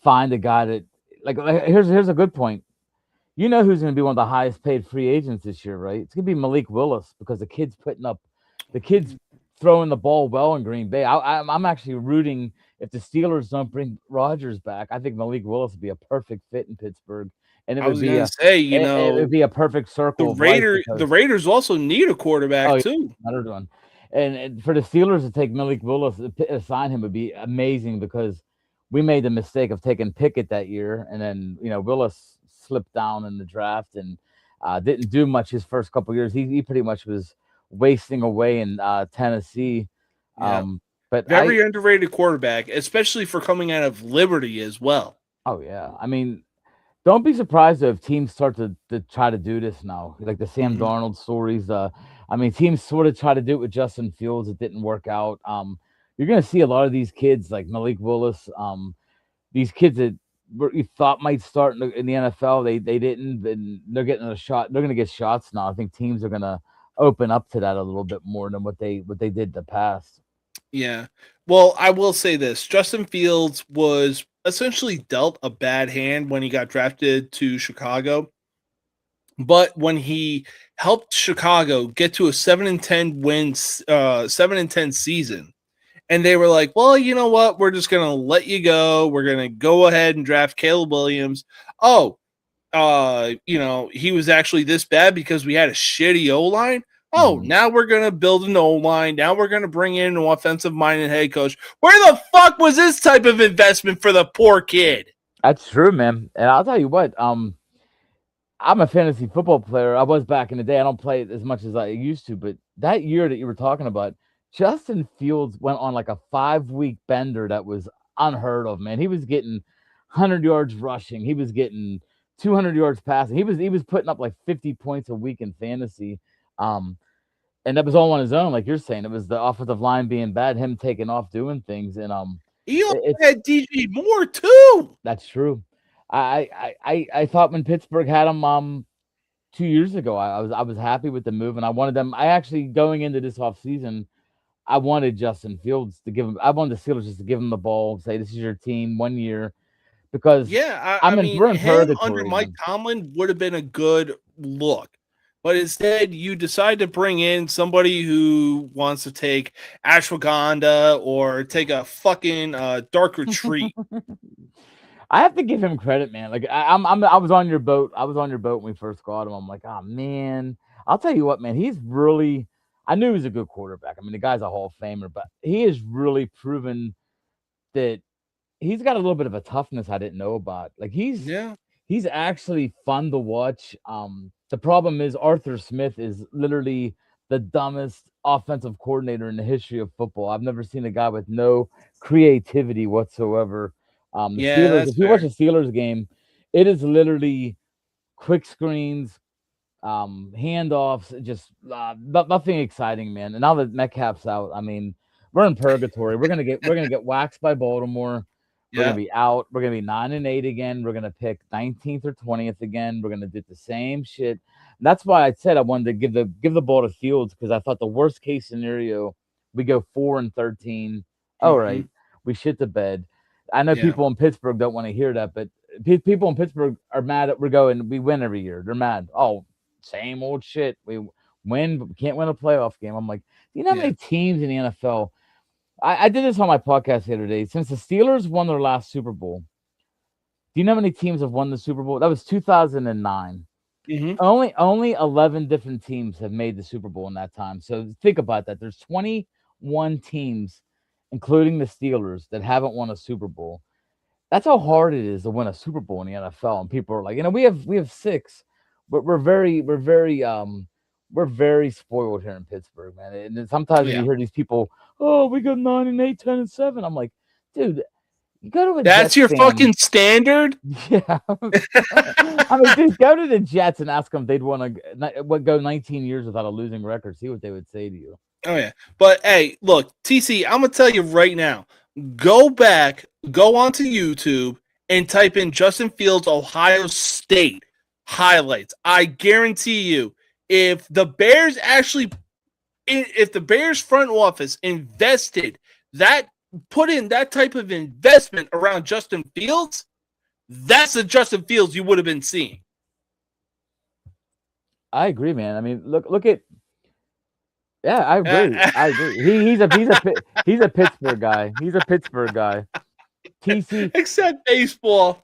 find a guy that like here's a good point. You know who's going to be one of the highest paid free agents this year, right? It's going to be Malik Willis because the kid's throwing the ball well in Green Bay. I'm actually rooting if the Steelers don't bring Rodgers back. I think Malik Willis would be a perfect fit in Pittsburgh. And it would be a perfect circle. The Raiders also need a quarterback too. Another one. And for the Steelers to take Malik Willis, assign him would be amazing because we made the mistake of taking Pickett that year, and then Willis slipped down in the draft and didn't do much his first couple of years. He pretty much was wasting away in Tennessee. Yeah. But very underrated quarterback, especially for coming out of Liberty as well. Oh yeah, I mean. Don't be surprised if teams start to try to do this now, like the Sam Darnold stories. Teams sort of try to do it with Justin Fields. It didn't work out. You're going to see a lot of these kids like Malik Willis, these kids that you thought might start in the NFL. They didn't, and they're getting a shot. They're going to get shots now. I think teams are going to open up to that a little bit more than what they did in the past. Yeah. Well, I will say this. Justin Fields was essentially dealt a bad hand when he got drafted to Chicago. But when he helped Chicago get to a 7-10 wins, 7-10 season, and they were like, well, you know what? We're just going to let you go. We're going to go ahead and draft Caleb Williams. He was actually this bad because we had a shitty O-line. Now we're going to build an O-line. Now we're going to bring in an offensive-minded head coach. Where the fuck was this type of investment for the poor kid? That's true, man. And I'll tell you what, I'm a fantasy football player. I was back in the day. I don't play it as much as I used to, but that year that you were talking about, Justin Fields went on like a 5-week bender that was unheard of, man. He was getting 100 yards rushing. He was getting 200 yards passing. He was putting up like 50 points a week in fantasy. And that was all on his own, like you're saying. It was the offensive line being bad, him taking off doing things, and he also had DJ Moore too. That's true. I thought when Pittsburgh had him 2 years ago, I was happy with the move, and I wanted them. I actually going into this offseason, I wanted Justin Fields to give him. I wanted the Steelers just to give him the ball, say this is your team 1 year. Because him under Mike Tomlin would have been a good look. But instead, you decide to bring in somebody who wants to take ashwagandha or take a fucking dark retreat. I have to give him credit, man. Like I was on your boat. I was on your boat when we first got him. I'm like, oh man. I'll tell you what, man. He's really. I knew he was a good quarterback. I mean, the guy's a Hall of Famer, but he has really proven that he's got a little bit of a toughness I didn't know about. Like he's actually fun to watch. The problem is Arthur Smith is literally the dumbest offensive coordinator in the history of football. I've never seen a guy with no creativity whatsoever. The Steelers, if you watch a Steelers game, it is literally quick screens, handoffs, just nothing exciting, man. And now that Metcalf's out, I mean, we're in purgatory. We're gonna get waxed by Baltimore. We're gonna be out. We're gonna be 9-8 again. We're gonna pick 19th or 20th again. We're gonna do the same shit. And that's why I said I wanted to give the ball to Fields, because I thought the worst case scenario, we go 4-13. All right, we shit the bed. I know people in Pittsburgh don't want to hear that, but people in Pittsburgh are mad at we win every year. They're mad. Oh, same old shit. We win, but we can't win a playoff game. I'm like, do you know how many teams in the NFL? I did this on my podcast the other day. Since the Steelers won their last Super Bowl, do you know how many teams have won the Super Bowl? That was 2009. Only 11 different teams have made the Super Bowl in that time. So think about that. There's 21 teams, including the Steelers, that haven't won a Super Bowl. That's how hard it is to win a Super Bowl in the NFL. And people are like, we have 6, but we're very spoiled here in Pittsburgh, man. And sometimes you hear these people, oh, we got 9-8, 10-7. I'm like, dude, you go to a That's Jets your game. fucking standard? Yeah. I mean, dude, go to the Jets and ask them if they'd want to go 19 years without a losing record. See what they would say to you. Oh, yeah. But, hey, look, TC, I'm going to tell you right now, go onto YouTube and type in Justin Fields, Ohio State highlights. I guarantee you, if the Bears front office put in that type of investment around Justin Fields, that's the Justin Fields you would have been seeing. I agree, man. I mean, look at. Yeah, I agree. I agree. He's a Pittsburgh guy. He's a Pittsburgh guy. TC, except baseball.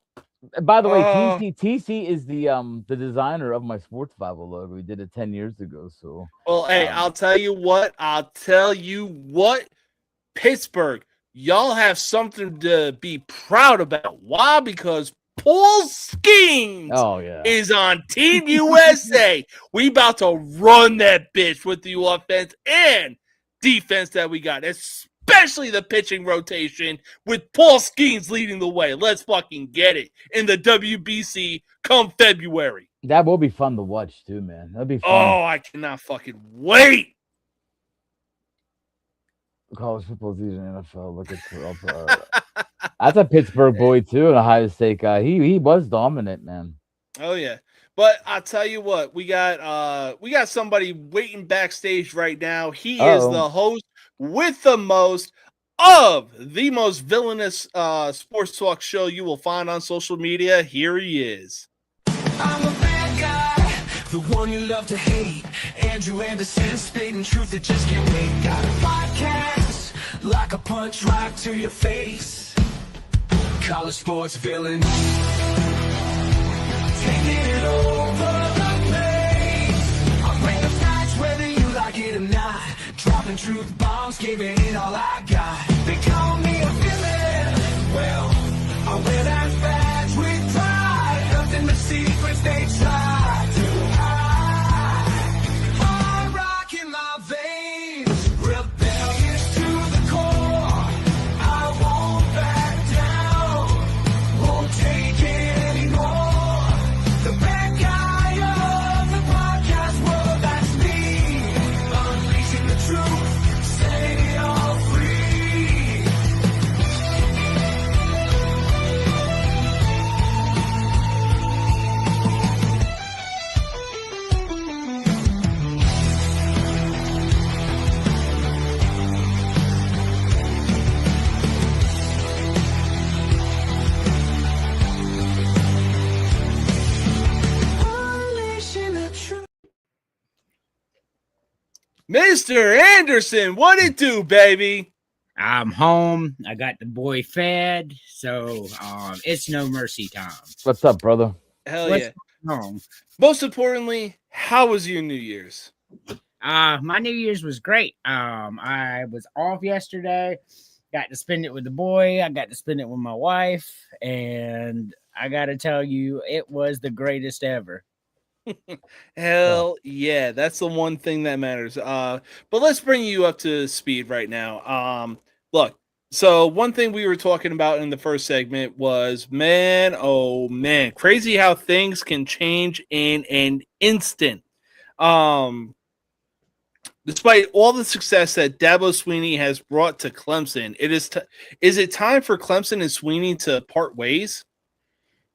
By the way, TC is the designer of my Sports Bible logo. We did it 10 years ago. So, well, hey, I'll tell you what, Pittsburgh, y'all have something to be proud about. Why? Because Paul Skeens is on Team USA. We about to run that bitch with the offense and defense that we got, especially the pitching rotation with Paul Skeens leading the way. Let's fucking get it in the WBC come February. That will be fun to watch too, man. That'll be fun. Oh, I cannot fucking wait. College football season, NFL. Look at that's a Pittsburgh boy too, an Ohio State guy. He was dominant, man. Oh yeah, but I'll tell you what, we got somebody waiting backstage right now. He is the host with the most of the most villainous sports talk show you will find on social media. Here he is. I'm a bad guy, the one you love to hate. Andrew Anderson, spitting truth that just can't wait. Got a podcast like a punch right to your face. College sports villain, taking it over the place. I bring the facts whether you like it or not. Dropping truth bombs, giving it all I got. They call me a villain. Well, I wear that badge with pride. Nothing but secrets they try to hide. I rock in my veins, rebellious to the core. I won't back down, won't take it anymore. The bad guy of the podcast world, that's me. Unleashing the truth, setting it all free. Mr. Anderson, what it do, baby? I'm home. I got the boy fed, so it's no mercy time. What's up, brother? Hell What's yeah. going on? Most importantly, how was your New Year's? My New Year's was great. I was off yesterday. Got to spend it with the boy. I got to spend it with my wife, and I got to tell you, it was the greatest ever. Hell yeah, that's the one thing that matters. But let's bring you up to speed right now. Look, so one thing we were talking about in the first segment was, man, oh man, crazy how things can change in an instant. Despite all the success that Dabo Sweeney has brought to Clemson, is it time for Clemson and Sweeney to part ways?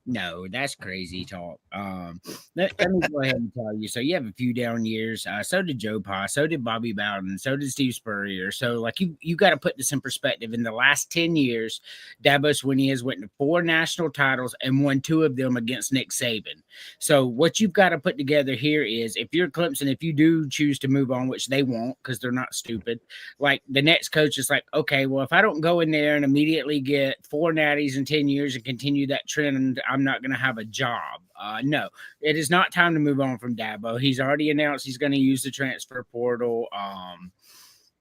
No, that's crazy talk. Let me go ahead and tell you. So you have a few down years. So did Joe Pa. So did Bobby Bowden. So did Steve Spurrier. So like you got to put this in perspective. In the last 10 years, Dabo Sweeney has went to 4 national titles and won 2 of them against Nick Saban. So what you've got to put together here is, if you're Clemson, if you do choose to move on, which they won't because they're not stupid, like the next coach is like, okay, well, if I don't go in there and immediately get 4 natties in 10 years and continue that trend, I'm not going to have a job. No, it is not time to move on from Dabo. He's already announced he's going to use the transfer portal.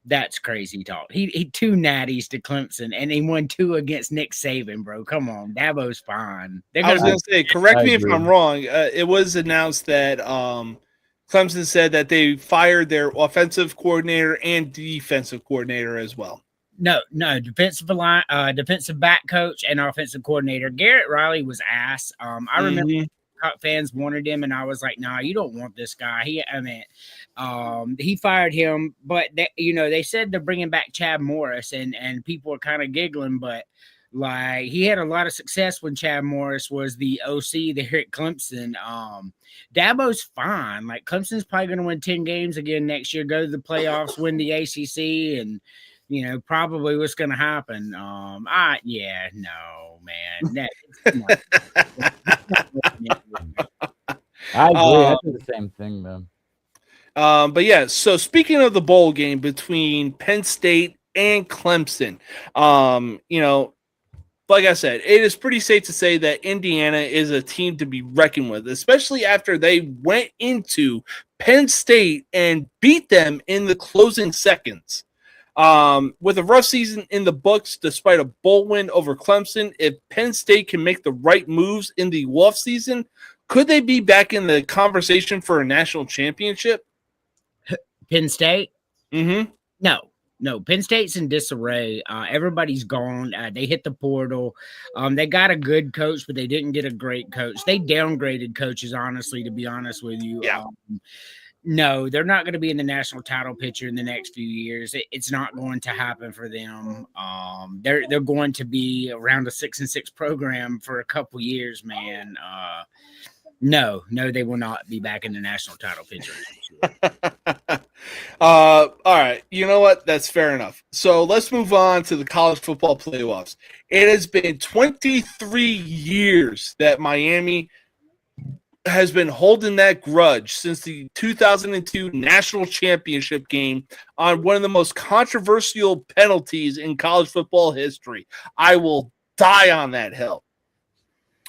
That's crazy talk. He 2 natties to Clemson, and he won 2 against Nick Saban, bro. Come on, Dabo's fine. I was going to say, correct me if I'm wrong. It was announced that Clemson said that they fired their offensive coordinator and defensive coordinator as well. No, defensive line, defensive back coach and offensive coordinator. Garrett Riley was ass. I remember fans wanted him, and I was like, nah, you don't want this guy. He fired him, but they said they're bringing back Chad Morris, and people are kind of giggling, but like, he had a lot of success when Chad Morris was the OC there at Clemson. Dabo's fine. Like, Clemson's probably going to win 10 games again next year, go to the playoffs, win the ACC, and probably what's going to happen. No, man. I agree. I do the same thing, man. But yeah, so speaking of the bowl game between Penn State and Clemson, like I said, it is pretty safe to say that Indiana is a team to be reckoned with, especially after they went into Penn State and beat them in the closing seconds. With a rough season in the books, despite a bowl win over Clemson, if Penn State can make the right moves in the offseason, could they be back in the conversation for a national championship? Penn State? Mm-hmm. No, Penn State's in disarray. Everybody's gone. They hit the portal. They got a good coach, but they didn't get a great coach. They downgraded coaches, honestly, to be honest with you. Yeah. No, they're not going to be in the national title picture in the next few years. It's not going to happen for them. They're going to be around a 6-6 program for a couple years, man. No, they will not be back in the national title picture. All right. You know what? That's fair enough. So let's move on to the college football playoffs. It has been 23 years that Miami has been holding that grudge since the 2002 national championship game on one of the most controversial penalties in college football history. I will die on that hill.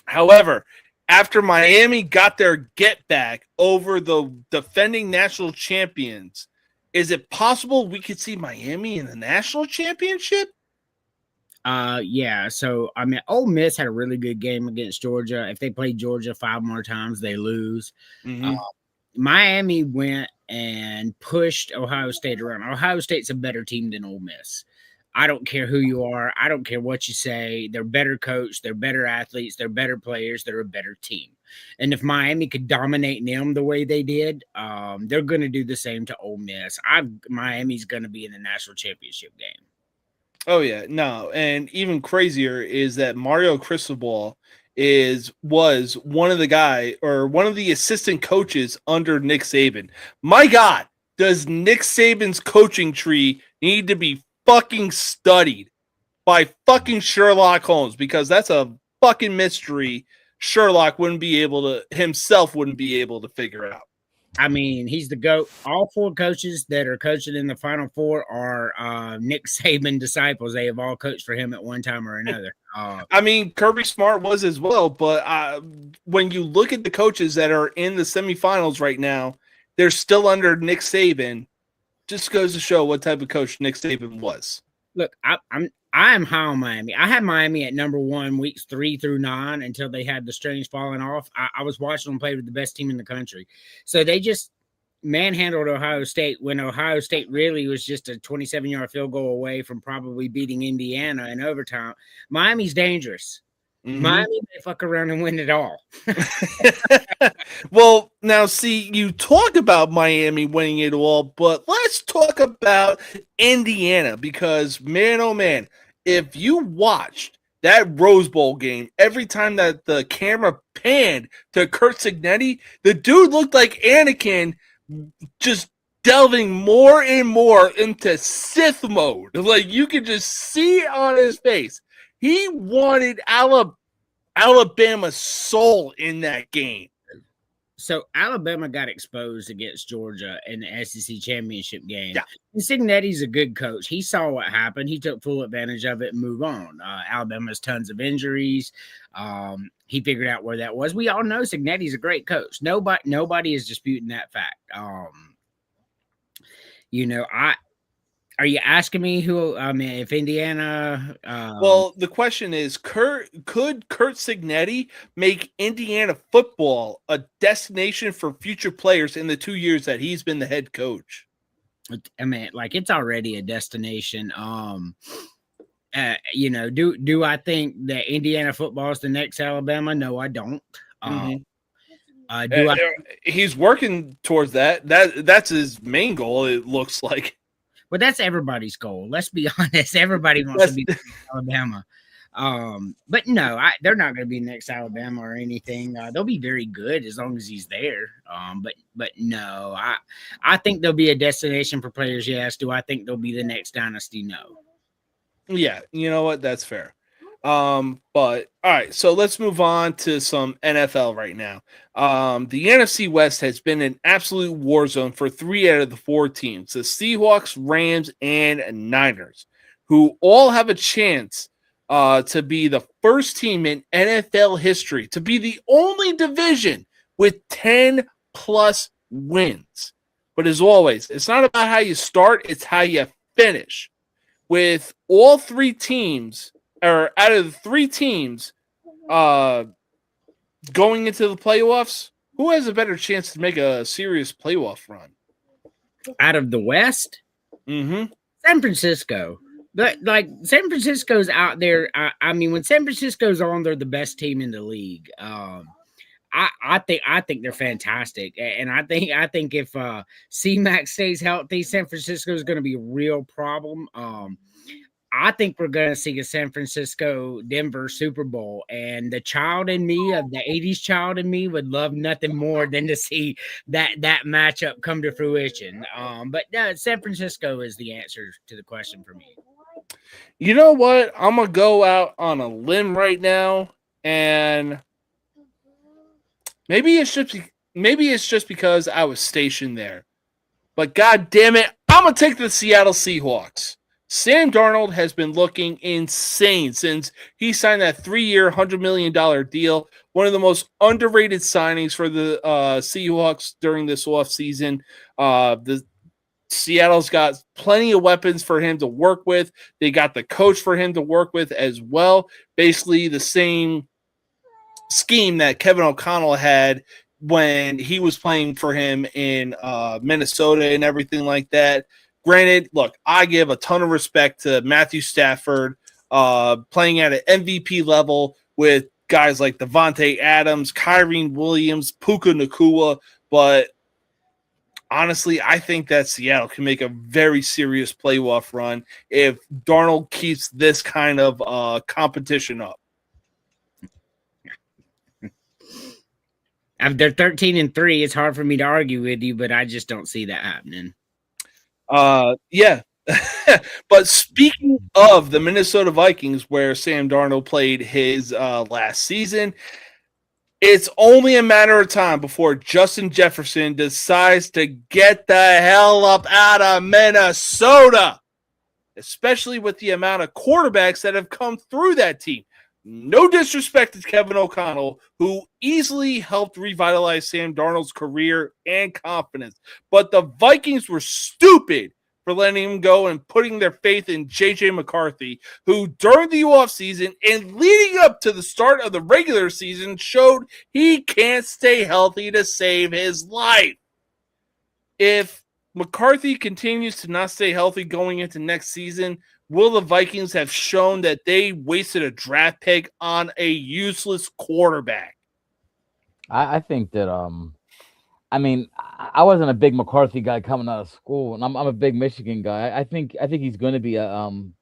However, after Miami got their get back over the defending national champions, is it possible we could see Miami in the national championship? Yeah. So, I mean, Ole Miss had a really good game against Georgia. If they play Georgia 5 more times, they lose. Mm-hmm. Miami went and pushed Ohio State around. Ohio State's a better team than Ole Miss. I don't care who you are. I don't care what you say. They're better coached. They're better athletes. They're better players. They're a better team. And if Miami could dominate them the way they did, they're going to do the same to Ole Miss. Miami's going to be in the national championship game. Oh, yeah. No, and even crazier is that Mario Cristobal was one of the assistant coaches under Nick Saban. My God, does Nick Saban's coaching tree need to be fucking studied by fucking Sherlock Holmes? Because that's a fucking mystery Sherlock wouldn't be able to figure out. I mean, he's the GOAT. All 4 coaches that are coaching in the Final Four are Nick Saban disciples. They have all coached for him at one time or another. I mean, Kirby Smart was as well, but when you look at the coaches that are in the semifinals right now, they're still under Nick Saban. Just goes to show what type of coach Nick Saban was. Look, I'm high on Miami. I had Miami at number 1 weeks 3 through 9 until they had the strings falling off. I was watching them play with the best team in the country. So they just manhandled Ohio State when Ohio State really was just a 27-yard field goal away from probably beating Indiana in overtime. Miami's dangerous. Mm-hmm. Miami may fuck around and win it all. Well, now see, you talk about Miami winning it all, but let's talk about Indiana because, man, oh man, if you watched that Rose Bowl game, every time that the camera panned to Curt Cignetti, the dude looked like Anakin just delving more and more into Sith mode. Like, you could just see it on his face. He wanted Alabama's soul in that game. So Alabama got exposed against Georgia in the SEC championship game. Yeah. Cignetti's a good coach. He saw what happened. He took full advantage of it and moved on. Alabama's tons of injuries. He figured out where that was. We all know Cignetti's a great coach. Nobody is disputing that fact. Are you asking me who? I mean, if Indiana? Well, the question is, could Curt Cignetti make Indiana football a destination for future players in the 2 years that he's been the head coach? I mean, like, it's already a destination. Do I think that Indiana football is the next Alabama? No, I don't. He's working towards that. That's his main goal. It looks like. But that's everybody's goal. Let's be honest. Everybody wants to be Alabama. But no, they're not going to be next Alabama or anything. They'll be very good as long as he's there. But no, I think there'll be a destination for players. Yes. Do I think they'll be the next dynasty? No. Yeah. You know what? That's fair. But all right, so let's move on to some NFL right now. The NFC West has been an absolute war zone for 3 out of the 4 teams, the Seahawks, Rams, and Niners, who all have a chance to be the first team in NFL history to be the only division with 10 plus wins. But as always, it's not about how you start, it's how you finish. With all 3 teams, or out of the 3 teams going into the playoffs, who has a better chance to make a serious playoff run? Out of the West? Mm-hmm. San Francisco. Like, San Francisco's out there. I mean, when San Francisco's on, they're the best team in the league. I think they're fantastic. And I think if C-Mac stays healthy, San Francisco is going to be a real problem. I think we're going to see a San Francisco-Denver Super Bowl, and the child in me, of the 80s child in me, would love nothing more than to see that matchup come to fruition. But San Francisco is the answer to the question for me. You know what? I'm going to go out on a limb right now, and maybe it's just because I was stationed there. But God damn it, I'm going to take the Seattle Seahawks. Sam Darnold has been looking insane since he signed that 3-year, $100 million deal. One of the most underrated signings for the Seahawks during this offseason. The Seattle's got plenty of weapons for him to work with. They got the coach for him to work with as well. Basically the same scheme that Kevin O'Connell had when he was playing for him in Minnesota and everything like that. Granted, look, I give a ton of respect to Matthew Stafford playing at an MVP level with guys like Devontae Adams, Kyren Williams, Puka Nacua, but honestly, I think that Seattle can make a very serious playoff run if Darnold keeps this kind of competition up. They're 13-3. It's hard for me to argue with you, but I just don't see that happening. Yeah. But speaking of the Minnesota Vikings, where Sam Darnold played his last season, It's only a matter of time before Justin Jefferson decides to get the hell up out of Minnesota, especially with the amount of quarterbacks that have come through that team. No disrespect to Kevin O'Connell, who easily helped revitalize Sam Darnold's career and confidence. But the Vikings were stupid for letting him go and putting their faith in J.J. McCarthy, who during the offseason and leading up to the start of the regular season showed he can't stay healthy to save his life. If McCarthy continues to not stay healthy going into next season, will the Vikings have shown that they wasted a draft pick on a useless quarterback? I think that I mean, I wasn't a big McCarthy guy coming out of school, and I'm a big Michigan guy. I think he's going to be a an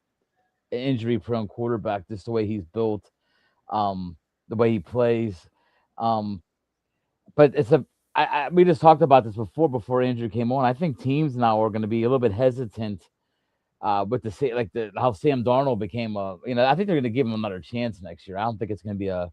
injury-prone quarterback, just the way he's built, the way he plays. But it's we just talked about this before Andrew came on. I think teams now are going to be a little bit hesitant with how Sam Darnold became I think they're going to give him another chance next year. I don't think it's going to be a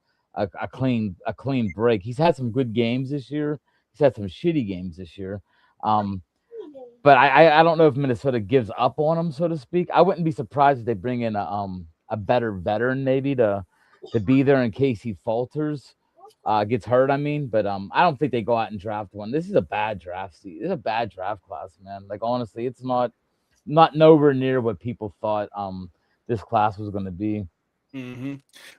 clean break. He's had some good games this year. He's had some shitty games this year. But I don't know if Minnesota gives up on him, so to speak. I wouldn't be surprised if they bring in a better veteran maybe to be there in case he falters, gets hurt. I mean, but I don't think they go out and draft one. This is a bad draft season. It's a bad draft class, man. Like honestly, it's not nowhere near what people thought this class was going to be. Mm-hmm.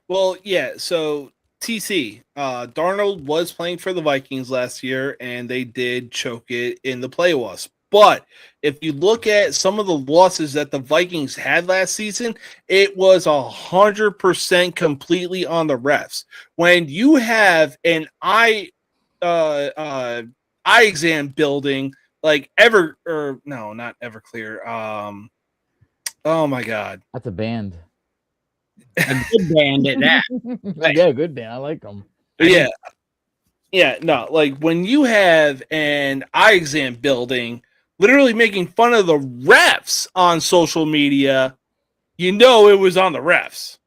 Well, yeah. So TC, Darnold was playing for the Vikings last year, and they did choke it in the playoffs. But if you look at some of the losses that the Vikings had last season, it was 100% completely on the refs. When you have an eye exam building like not Everclear. Oh my God, that's a band. A good band at that. Yeah, good band. I like them. Yeah. No, like when you have an eye exam building literally making fun of the refs on social media, it was on the refs.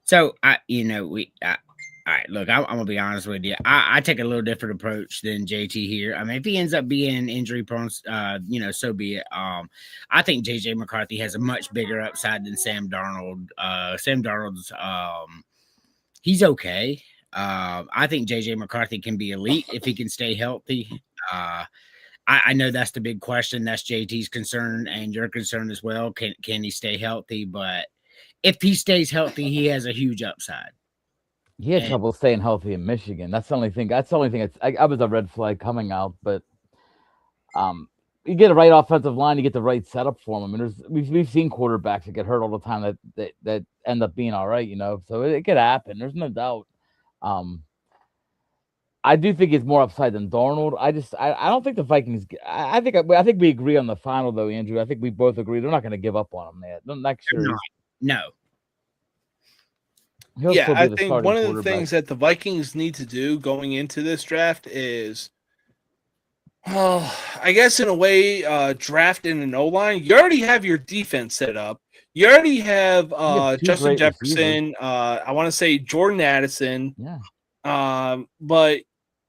So all right, look, I'm gonna be honest with you. I take a little different approach than JT here. I mean, if he ends up being injury prone, so be it. I think JJ McCarthy has a much bigger upside than Sam Darnold. Sam Darnold's he's okay. I think JJ McCarthy can be elite if he can stay healthy. I know that's the big question. That's JT's concern and your concern as well. Can he stay healthy? But if he stays healthy, he has a huge upside. He had trouble staying healthy in Michigan. That's the only thing. I was a red flag coming out, but you get a right offensive line, you get the right setup for him. I mean, we've seen quarterbacks that get hurt all the time that end up being all right, so it could happen. There's no doubt. I do think it's more upside than Darnold. I don't think the Vikings. I think we agree on the final though, Andrew. I think we both agree they're not going to give up on him yet. Next year, no. Yeah, I think one of the things that the Vikings need to do going into this draft is, I guess in a way, draft in an O-line. You already have your defense set up. You already have Justin Jefferson. I want to say Jordan Addison. Yeah. But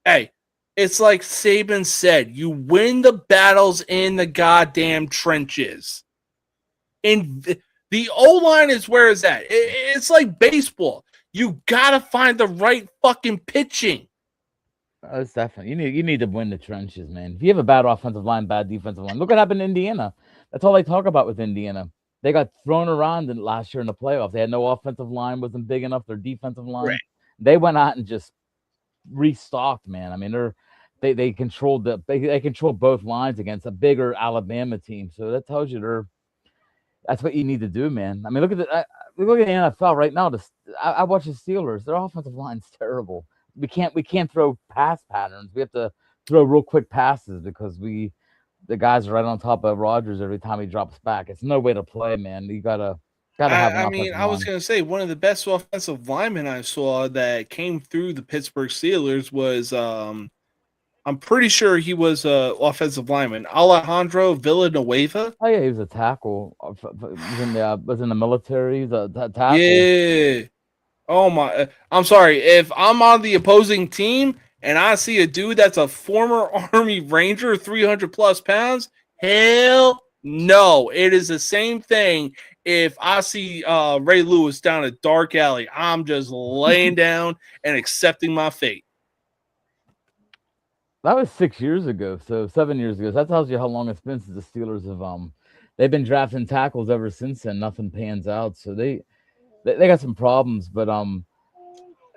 hey, it's like Saban said: you win the battles in the goddamn trenches. The O-line is where it's at. It's like baseball. You gotta find the right fucking pitching. It's definitely you need to win the trenches, man. If you have a bad offensive line, bad defensive line, look what happened in Indiana. That's all they talk about with Indiana. They got thrown around last year in the playoffs. They had no offensive line, wasn't big enough. Their defensive line, right. They went out and just restocked, man. I mean, they controlled they controlled both lines against a bigger Alabama team. So that tells you that's what you need to do, man. I mean, look at the NFL right now. I watch the Steelers. Their offensive line's terrible. We can't throw pass patterns. We have to throw real quick passes because the guys are right on top of Rodgers every time he drops back. It's no way to play, man. You gotta have. I was gonna say one of the best offensive linemen I saw that came through the Pittsburgh Steelers was I'm pretty sure he was an offensive lineman, Alejandro Villanueva. Oh yeah, he was a tackle. Was in the military. He was a tackle. Yeah. Oh my! I'm sorry. If I'm on the opposing team and I see a dude that's a former Army Ranger, 300 plus pounds, hell no! It is the same thing. If I see Ray Lewis down a dark alley, I'm just laying down and accepting my fate. That was 6 years ago, so 7 years ago. So that tells you how long it's been since the Steelers have they've been drafting tackles ever since then. Nothing pans out, so they got some problems, but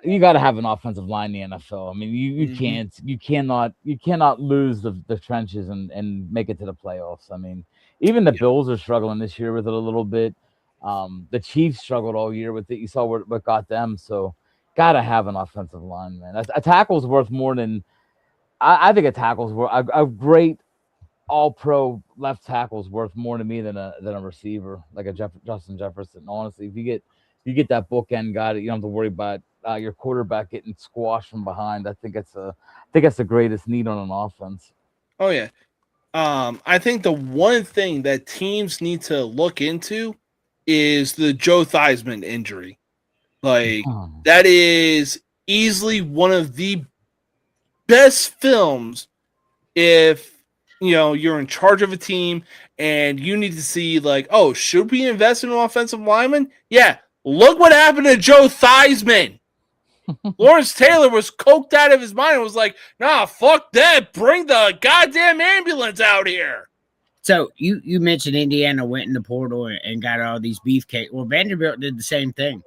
you got to have an offensive line in the NFL. I mean, you cannot lose the trenches and make it to the playoffs. I mean, even the Bills are struggling this year with it a little bit. The Chiefs struggled all year with it. You saw what got them. So, got to have an offensive line, man. A tackle's worth more than I think a tackle's worth a great all-pro left tackle's worth more to me than a receiver like a Justin Jefferson. Honestly, if you get that bookend guy that you don't have to worry about your quarterback getting squashed from behind. I think that's the greatest need on an offense. Oh yeah. I think the one thing that teams need to look into is the Joe Theismann injury. Like that is easily one of the best films if you're in charge of a team and you need to see like, oh, should we invest in an offensive lineman? Yeah, look what happened to Joe Theismann. Lawrence Taylor was coked out of his mind and was like, nah, fuck that. Bring the goddamn ambulance out here. So you mentioned Indiana went in the portal and got all these beefcake. Well, Vanderbilt did the same thing.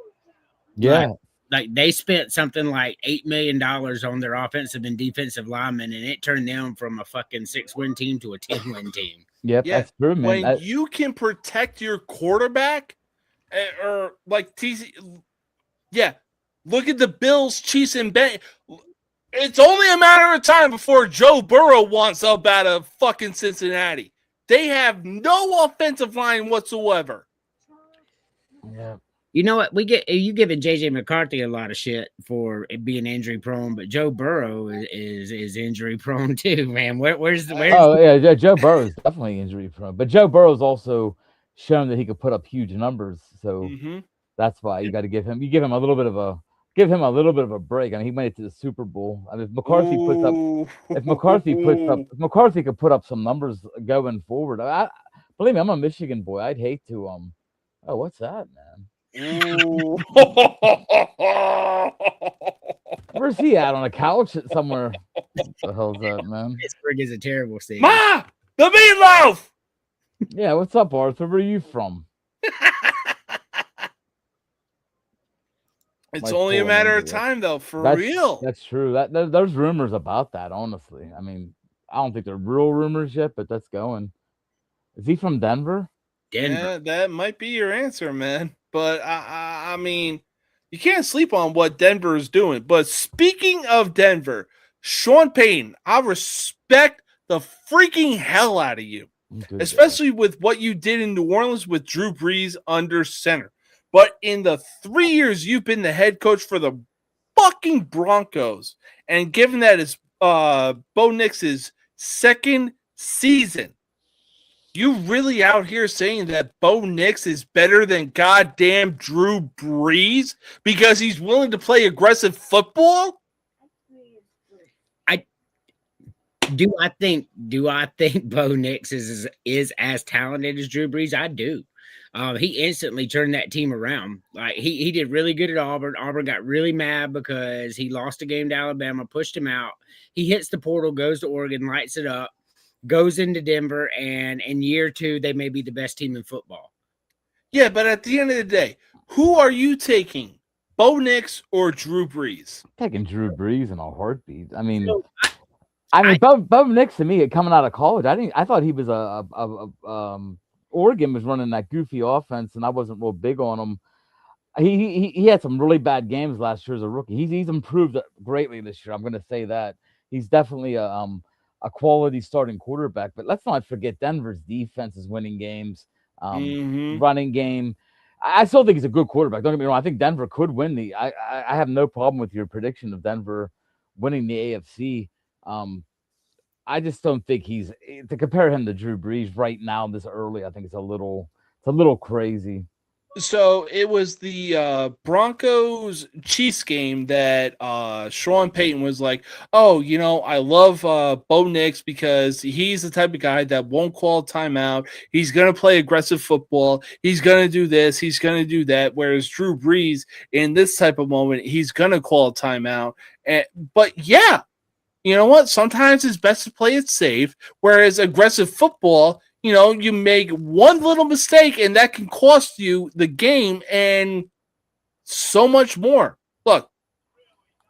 Yeah. Like they spent something like $8 million on their offensive and defensive linemen, and it turned them from a fucking 6-win team to a 10-win team. Yep, yeah, that's true, man. When you can protect your quarterback, or like TC, yeah, look at the Bills, Chiefs, and Ben. It's only a matter of time before Joe Burrow wants up out of fucking Cincinnati. They have no offensive line whatsoever. Yeah. You know what? You giving JJ McCarthy a lot of shit for being injury prone, but Joe Burrow is injury prone too, man. Where's Oh yeah, Joe Burrow is definitely injury prone, but Joe Burrow's also shown that he could put up huge numbers, so that's why you got to give him a little bit of a break. I mean, he made it to the Super Bowl. I mean, if McCarthy could put up some numbers going forward, believe me, I'm a Michigan boy. I'd hate to oh, what's that, man? Where's he at? On a couch somewhere? What the hell's that, man? Pittsburgh is a terrible city. Ma, the meatloaf. Yeah, what's up, Arthur? Where are you from? It's only a matter of time, though. Real. That's true. There's rumors about that. Honestly, I mean, I don't think they're real rumors yet, but that's going. Is he from Denver? Yeah, that might be your answer, man. But I mean, you can't sleep on what Denver is doing. But speaking of Denver, Sean Payton, I respect the freaking hell out of you, especially with what you did in New Orleans with Drew Brees under center. But in the 3 years you've been the head coach for the fucking Broncos, and given that it's Bo Nix's second season, you really out here saying that Bo Nix is better than goddamn Drew Brees because he's willing to play aggressive football? Do I think Bo Nix is as talented as Drew Brees? I do. He instantly turned that team around. Like he did really good at Auburn. Auburn got really mad because he lost a game to Alabama, pushed him out. He hits the portal, goes to Oregon, lights it up, goes into Denver, and in year 2, they may be the best team in football. Yeah, but at the end of the day, who are you taking, Bo Nix or Drew Brees? I'm taking Drew Brees in a heartbeat. I mean, Bo Nix to me coming out of college, I thought he was Oregon was running that goofy offense, and I wasn't real big on him. He had some really bad games last year as a rookie. He's improved greatly this year. I'm going to say that he's definitely a quality starting quarterback. But let's not forget Denver's defense is winning games, running game. I still think he's a good quarterback. Don't get me wrong. I think Denver could win I have no problem with your prediction of Denver winning the AFC. I just don't think to compare him to Drew Brees right now this early. I think it's a little crazy. So it was the Broncos Chiefs game that Sean Payton was like, "Oh, I love Bo Nix because he's the type of guy that won't call a timeout. He's gonna play aggressive football. He's gonna do this. He's gonna do that." Whereas Drew Brees, in this type of moment, he's gonna call a timeout. But yeah, you know what? Sometimes it's best to play it safe. Whereas aggressive football, you make one little mistake and that can cost you the game and so much more. Look,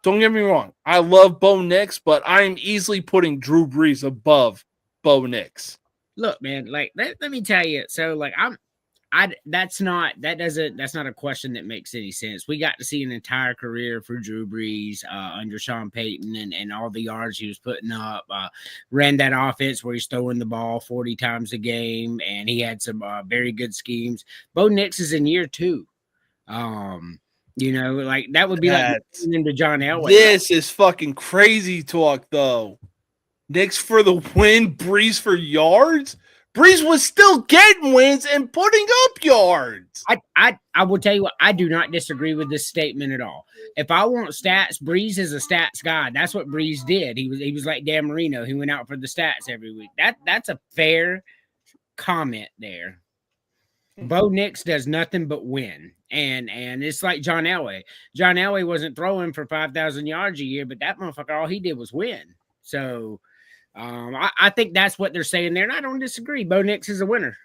don't get me wrong. I love Bo Nix, but I'm easily putting Drew Brees above Bo Nix. Look, man, like let me tell you. So like that's not a question that makes any sense. We got to see an entire career for Drew Brees under Sean Payton and all the yards he was putting up. Ran that offense where he's throwing the ball 40 times a game, and he had some very good schemes. Bo Nix is in year 2. Like that would be like into John Elway. This is fucking crazy talk, though. Nix for the win, Brees for yards. Brees was still getting wins and putting up yards. I will tell you what, I do not disagree with this statement at all. If I want stats, Brees is a stats guy. That's what Brees did. He was like Dan Marino. He went out for the stats every week. That's a fair comment there. Bo Nix does nothing but win. And it's like John Elway. John Elway wasn't throwing for 5,000 yards a year, but that motherfucker, all he did was win. So I think that's what they're saying there, and I don't disagree. Bo Nix is a winner,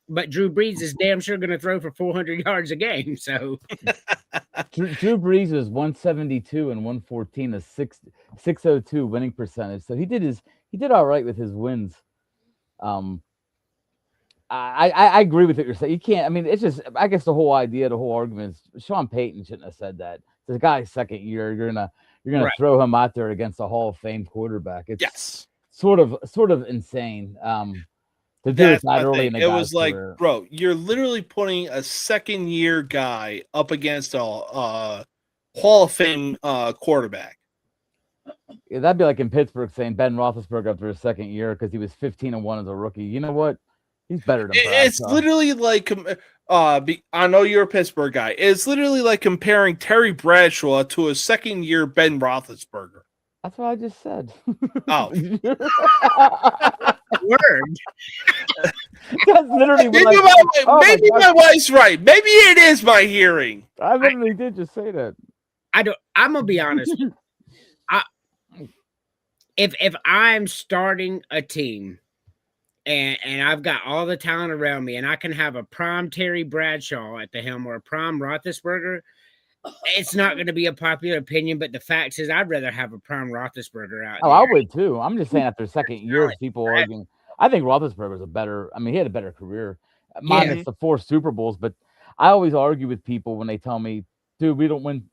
but Drew Brees is damn sure going to throw for 400 yards a game. So Drew Brees was 172 and 114, a 602 winning percentage. So he did all right with his wins. I agree with what you're saying. You can't. I mean, it's just. I guess the whole argument is Sean Payton shouldn't have said that. The guy's second year. You're gonna right. Throw him out there against a Hall of Fame quarterback. It's sort of insane. To do it that early in the was like, career. Bro, you're literally putting a second year guy up against a Hall of Fame quarterback. Yeah, that'd be like in Pittsburgh saying Ben Roethlisberger after his second year because he was 15-1 as a rookie. You know what? He's better than Bradshaw. It's literally like I know you're a Pittsburgh guy. It's literally like comparing Terry Bradshaw to a second year Ben Roethlisberger. That's what I just said. Oh. Word. That's literally what maybe my wife's right. Maybe it is my hearing. I literally did just say that. I'm gonna be honest. If I'm starting a team and I've got all the talent around me and I can have a prime Terry Bradshaw at the helm or a prime Roethlisberger, it's not going to be a popular opinion, but the fact is I'd rather have a prime Roethlisberger out there. I would too. I'm just saying after second year, people are arguing. I think Roethlisberger's he had a better career, minus the 4 Super Bowls. But I always argue with people when they tell me, dude, we don't win.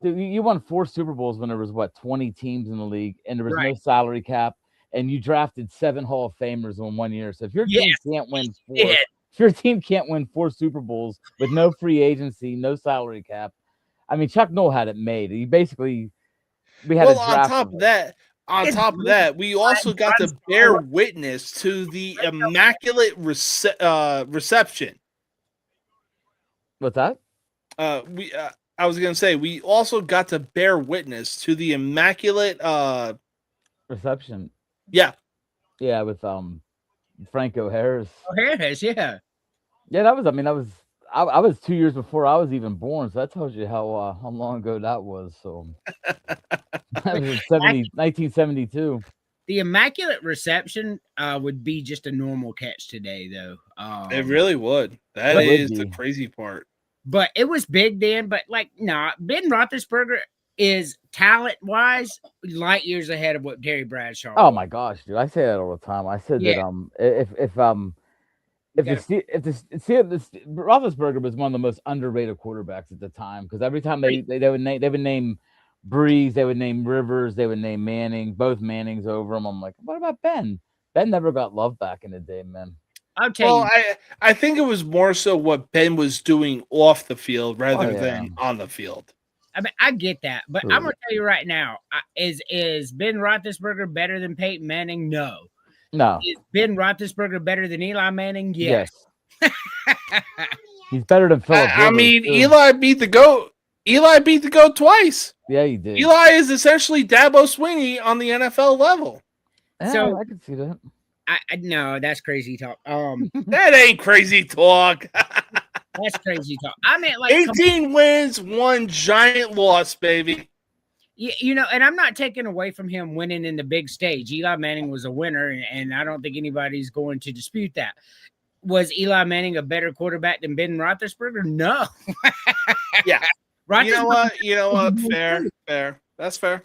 Dude, you won 4 Super Bowls when there was 20 teams in the league and there was no salary cap, and you drafted 7 Hall of Famers in 1 year. So if your team can't win 4, if your team can't win 4 Super Bowls with no free agency, no salary cap, I mean, Chuck Noll had it made. He basically we had. Well, on top of that, we also got to bear witness to the immaculate reception. What's that? I was gonna say we also got to bear witness to the immaculate reception. Yeah, with Franco Harris. Oh, Harris, yeah. That was. I was 2 years before I was even born, so that tells you how long ago that was. So that was 1972. The immaculate reception would be just a normal catch today, though. It really would. That is the crazy part. But it was big then. But Ben Roethlisberger is talent-wise light years ahead of what Terry Bradshaw. Oh my gosh, dude! I say that all the time. I said that Roethlisberger was one of the most underrated quarterbacks at the time because every time they would name Brees, they would name Rivers, they would name Manning, both Mannings over him. I'm like, what about Ben? Ben never got love back in the day, man. I'll tell you. I think it was more so what Ben was doing off the field rather than on the field. I mean, I get that, but I'm gonna tell you right now: is Ben Roethlisberger better than Peyton Manning? No. No. Is Ben Roethlisberger better than Eli Manning? Yes. He's better than Philip. I mean, too. Eli beat the GOAT. Eli beat the GOAT twice. Yeah, he did. Eli is essentially Dabo Sweeney on the NFL level. Yeah, So- I can see that. I no, that's crazy talk. That ain't crazy talk. That's crazy talk. I mean, like 18 wins, 1 giant loss, baby. you know, and I'm not taking away from him winning in the big stage. Eli Manning was a winner, and I don't think anybody's going to dispute that. Was Eli Manning a better quarterback than Ben Roethlisberger? No. Yeah. Roethlisberger, You know what? Fair. That's fair.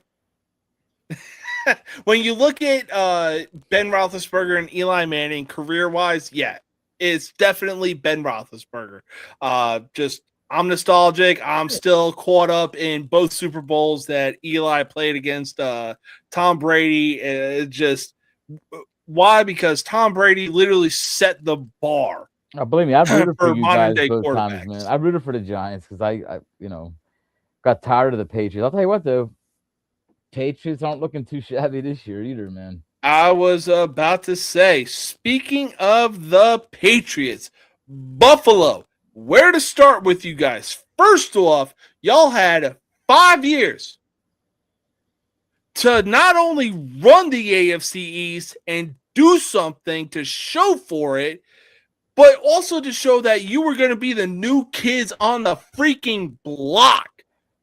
When you look at Ben Roethlisberger and Eli Manning career-wise, yeah, it's definitely Ben Roethlisberger. I'm nostalgic. I'm still caught up in both Super Bowls that Eli played against Tom Brady. Why? Because Tom Brady literally set the bar. Oh, believe me, I rooted for you modern guys day both times, quarterbacks. man. I rooted for the Giants because I got tired of the Patriots. I'll tell you what, though, Patriots aren't looking too shabby this year either, man. I was about to say, speaking of the Patriots, Buffalo, where to start with you guys? First off, y'all had 5 years to not only run the AFC East and do something to show for it, but also to show that you were going to be the new kids on the freaking block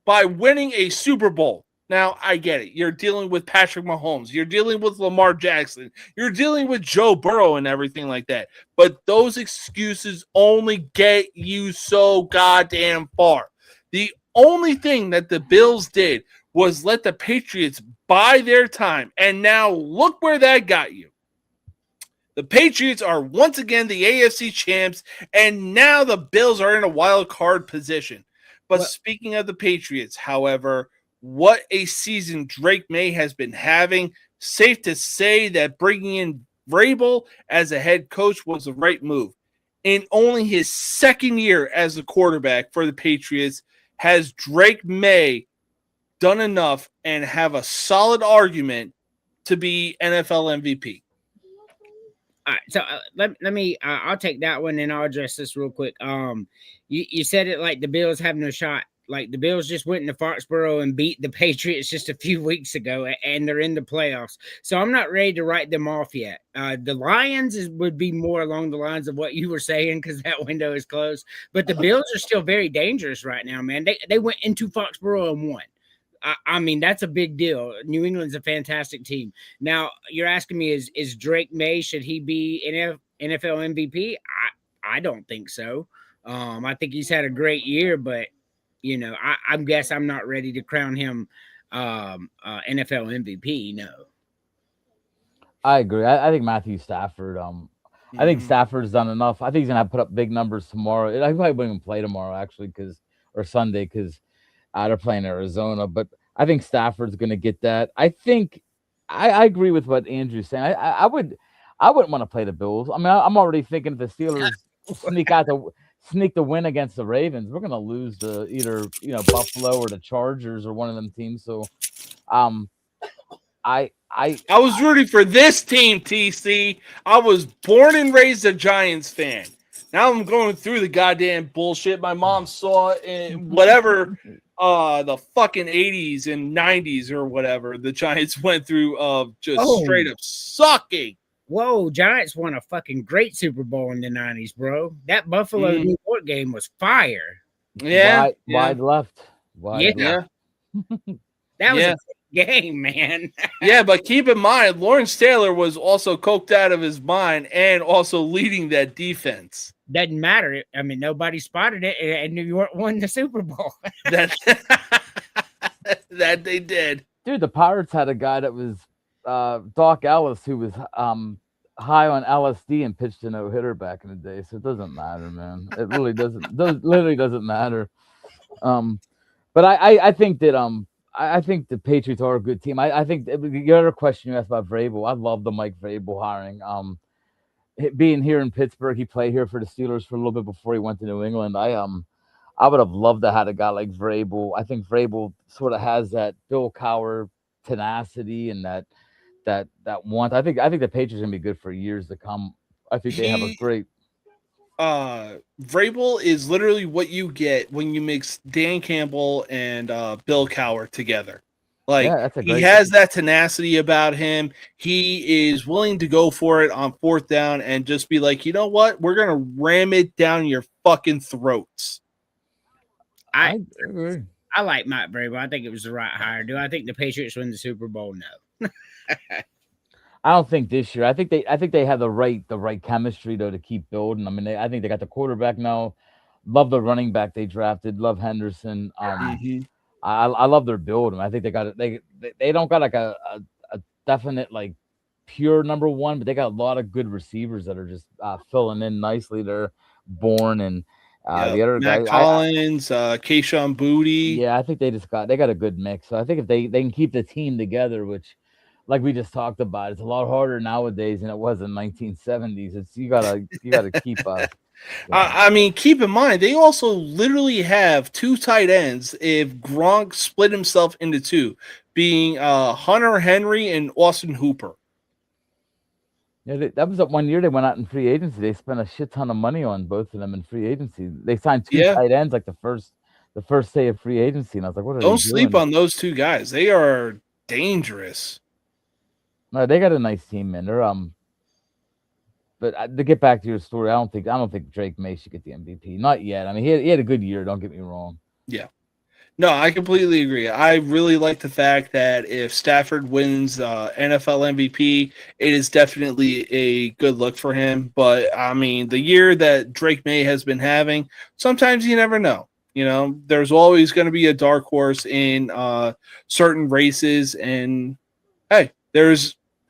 by winning a Super Bowl. Now, I get it. You're dealing with Patrick Mahomes. You're dealing with Lamar Jackson. You're dealing with Joe Burrow and everything like that. But those excuses only get you so goddamn far. The only thing that the Bills did was let the Patriots buy their time. And now look where that got you. The Patriots are once again the AFC champs, and now the Bills are in a wild card position. But speaking of the Patriots, however, what a season Drake May has been having. Safe to say that bringing in Vrabel as a head coach was the right move. In only his second year as a quarterback for the Patriots, has Drake May done enough and have a solid argument to be NFL MVP? all right, so let me I'll take that one and I'll address this real quick. You said it like the Bills have no shot. Like the Bills just went into Foxborough and beat the Patriots just a few weeks ago, and they're in the playoffs. So I'm not ready to write them off yet. The Lions would be more along the lines of what you were saying because that window is closed. But the Bills are still very dangerous right now, man. They went into Foxborough and won. I mean, that's a big deal. New England's a fantastic team. Now, you're asking me, is Drake May, should he be NFL MVP? I don't think so. I think he's had a great year, but you know, I guess I'm not ready to crown him NFL MVP. No, I agree. I think Matthew Stafford. I think Stafford's done enough. I think he's gonna have to put up big numbers tomorrow. I probably won't even play tomorrow, actually, or Sunday, because they're playing Arizona. But I think Stafford's gonna get that. I think I agree with what Andrew's saying. I wouldn't want to play the Bills. I mean, I'm already thinking if the Steelers sneak the win against the Ravens, we're gonna lose to either Buffalo or the Chargers or one of them teams. So, I was rooting for this team, TC. I was born and raised a Giants fan. Now I'm going through the goddamn bullshit my mom saw in whatever the fucking 80s and 90s or whatever the Giants went through of just straight up sucking. Whoa, Giants won a fucking great Super Bowl in the 90s, bro. That Buffalo New York game was fire. Yeah. Wide left. Yeah. That was a great game, man. Yeah, but keep in mind, Lawrence Taylor was also coked out of his mind and also leading that defense. Doesn't matter. I mean, nobody spotted it, and New York won the Super Bowl. that they did. Dude, the Pirates had a guy that was Doc Ellis, who was high on LSD and pitched a no-hitter back in the day. So it doesn't matter, man. It really literally doesn't matter. But I think that I think the Patriots are a good team. I think the other question you asked about Vrabel, I love the Mike Vrabel hiring. Being here in Pittsburgh, he played here for the Steelers for a little bit before he went to New England. I would have loved to have a guy like Vrabel. I think Vrabel sort of has that Bill Cowher tenacity and that want. I think the Patriots are gonna be good for years to come. I think they have a great. Vrabel is literally what you get when you mix Dan Campbell and Bill Cowher together. Like, Yeah, that's a he great has that tenacity about him. He is willing to go for it on fourth down and just be like, you know what? We're going to ram it down your fucking throats. I agree. I like Mike Vrabel. I think it was the right hire. Do I think the Patriots win the Super Bowl? No. I don't think this year. I think they have the right chemistry though to keep building. I mean, I think they got the quarterback now. Love the running back they drafted. Love Henderson. I love their build. I think they got it. They don't got like a definite like pure number one, but they got a lot of good receivers that are just filling in nicely. They're Bourne and the other Matt guy, Collins, Keyshawn Booty. yeah, I think they got a good mix. So I think if they can keep the team together, which like we just talked about, it's a lot harder nowadays than it was in 1970s. It's you gotta keep I mean, keep in mind, they also literally have two tight ends if Gronk split himself into two, being Hunter Henry and Austin Hooper. Yeah, that was that one year they went out in free agency. They spent a shit ton of money on both of them in free agency. They signed two tight ends like the first day of free agency, and I was like, "What are Don't they sleep doing?" on those two guys. They are dangerous. No, they got a nice team, man. They're But to get back to your story, I don't think Drake May should get the MVP. Not yet. I mean, he had a good year. Don't get me wrong. Yeah. No, I completely agree. I really like the fact that if Stafford wins NFL MVP, it is definitely a good look for him. But, I mean, the year that Drake May has been having, sometimes you never know. You know, there's always going to be a dark horse in certain races. And, hey,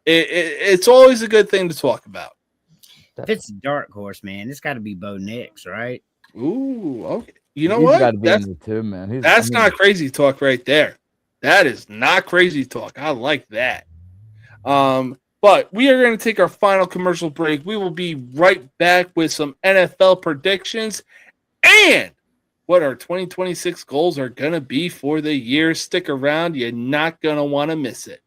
it's always a good thing to talk about. If it's a dark horse, man, it's got to be Bo Nix, right? Ooh, okay. You know He's what? gotta be in there too, man. That's not crazy talk right there. That is not crazy talk. I like that. But we are going to take our final commercial break. We will be right back with some NFL predictions and what our 2026 goals are going to be for the year. Stick around. You're not going to want to miss it.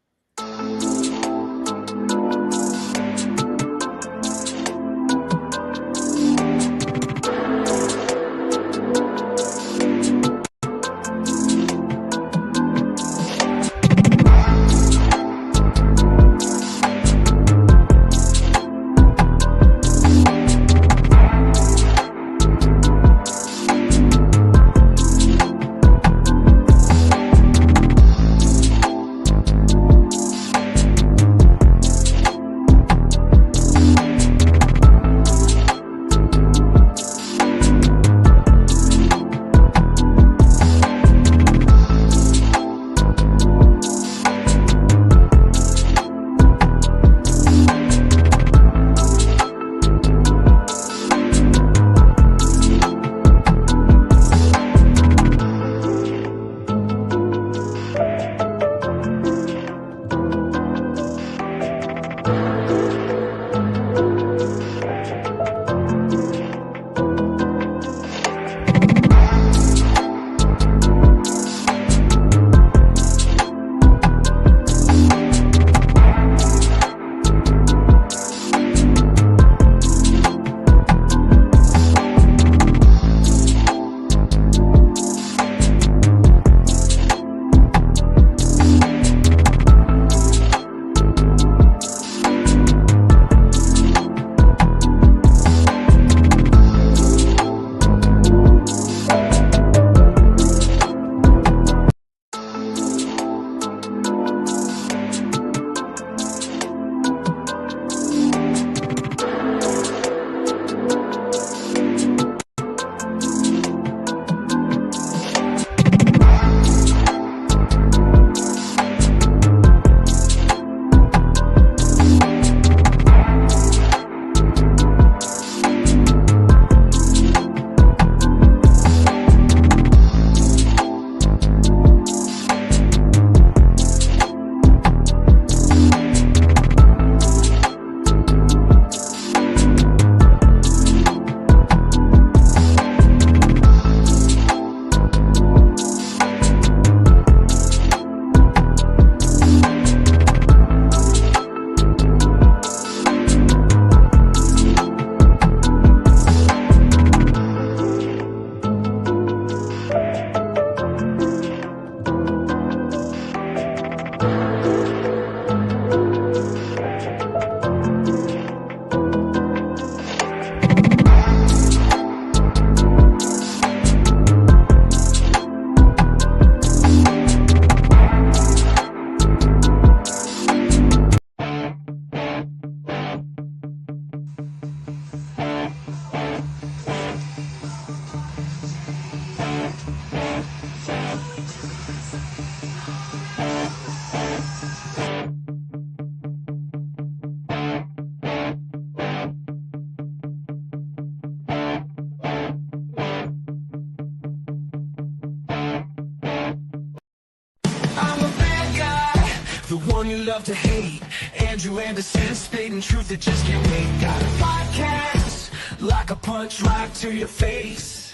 love to hate. Andrew Anderson spitting truth that just can't wait. Got a podcast like a punch right to your face.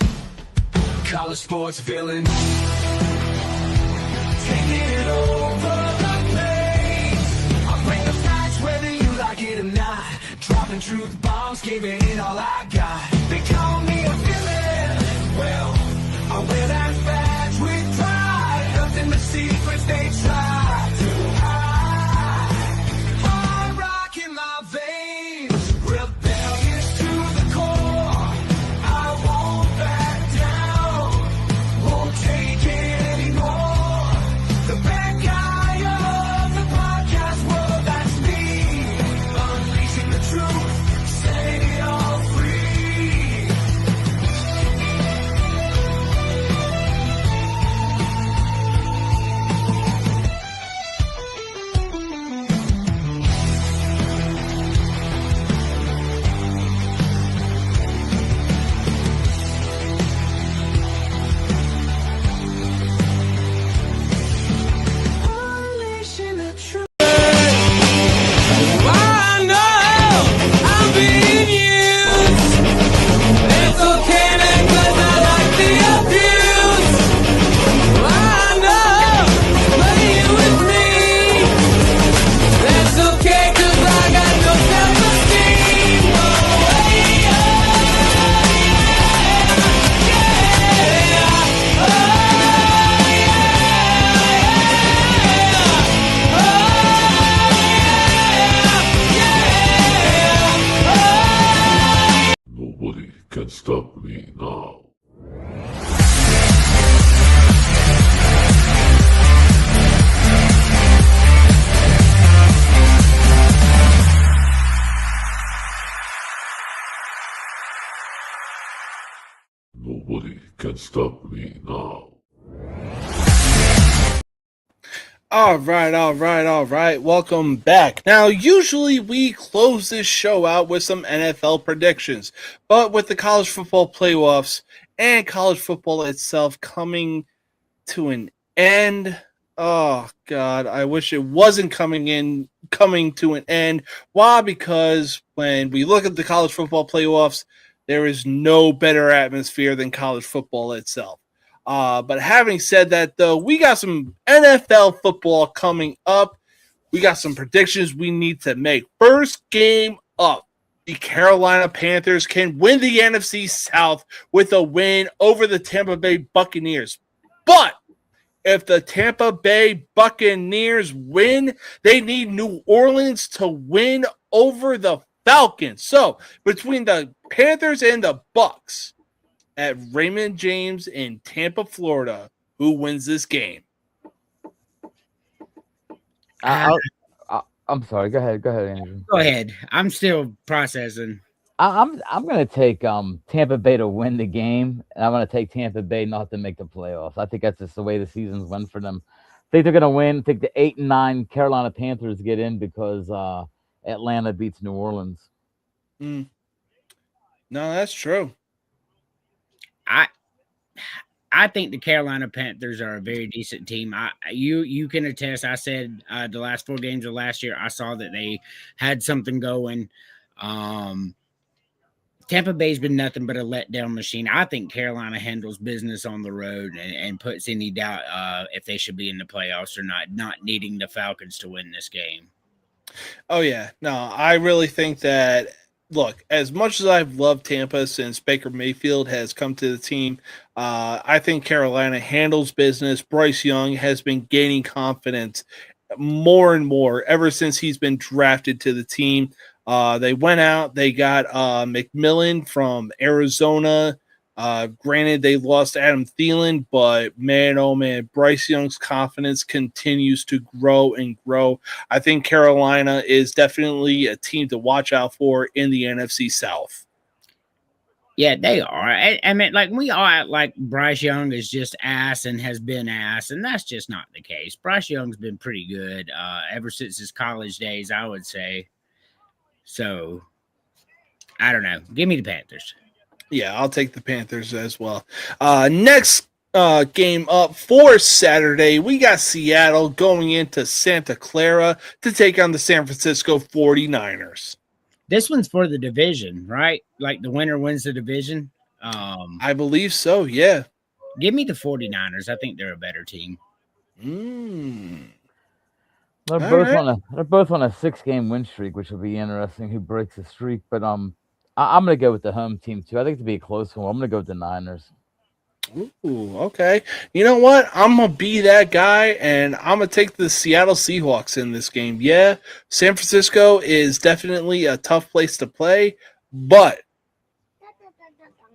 College sports villain, taking it over the place. I bring the facts whether you like it or not. Dropping truth bombs, giving it all I got. They call me a villain. Well, I wear that badge with pride. Nothing but secrets they try to hide. Hard rock in my veins, rebellious to the core. I won't back down, won't take it anymore. The bad guy of the podcast world, that's me. Unleashing the truth, setting it all free. Unleashing the truth. I know I'm being used. It's okay, man, 'cause I like the abuse. I know, playing with me. That's okay, 'cause I got no self-esteem. Oh, yeah, Nobody can stop me now. Nobody can stop me now. All right. Welcome back. Now, usually we close this show out with some NFL predictions, but with the college football playoffs and college football itself coming to an end, oh God, I wish it wasn't coming to an end. Why? Because when we look at the college football playoffs, there is no better atmosphere than college football itself. But having said that, though, we got some NFL football coming up. We got some predictions we need to make. First game up, the Carolina Panthers can win the NFC South with a win over the Tampa Bay Buccaneers. But if the Tampa Bay Buccaneers win, they need New Orleans to win over the Falcons. So between the Panthers and the Bucs at Raymond James in Tampa, Florida, who wins this game? I'm sorry. Go ahead, Andrew. Go ahead. I'm still processing. I'm going to take Tampa Bay to win the game, and I'm going to take Tampa Bay not to make the playoffs. I think that's just the way the seasons went for them. I think they're going to win. I think the 8-9 Carolina Panthers get in because Atlanta beats New Orleans. No, that's true. I think the Carolina Panthers are a very decent team. You can attest. I said the last 4 games of last year, I saw that they had something going. Tampa Bay's been nothing but a letdown machine. I think Carolina handles business on the road and puts any doubt if they should be in the playoffs or not needing the Falcons to win this game. Oh, yeah. No, I really think that, look, as much as I've loved Tampa since Baker Mayfield has come to the team, I think Carolina handles business. Bryce Young has been gaining confidence more and more ever since he's been drafted to the team. They went out, they got McMillan from Arizona. Granted, they lost Adam Thielen, but man, oh man, Bryce Young's confidence continues to grow and grow. I think Carolina is definitely a team to watch out for in the NFC South. Yeah, they are. I mean, like, we all act like Bryce Young is just ass and has been ass, and that's just not the case. Bryce Young's been pretty good ever since his college days, I would say. So, I don't know. Give me the Panthers. Yeah, I'll take the Panthers as well. Next game up for Saturday. We got Seattle going into Santa Clara to take on the San Francisco 49ers. This one's for the division, right? Like the winner wins the division. I believe so, yeah. Give me the 49ers. I think they're a better team. They're both on a 6-game win streak, which will be interesting. Who breaks the streak? But I'm gonna go with the home team too. I think it'll be a close one. I'm gonna go with the Niners. Ooh, okay. You know what? I'm going to be that guy, and I'm going to take the Seattle Seahawks in this game. Yeah, San Francisco is definitely a tough place to play, but,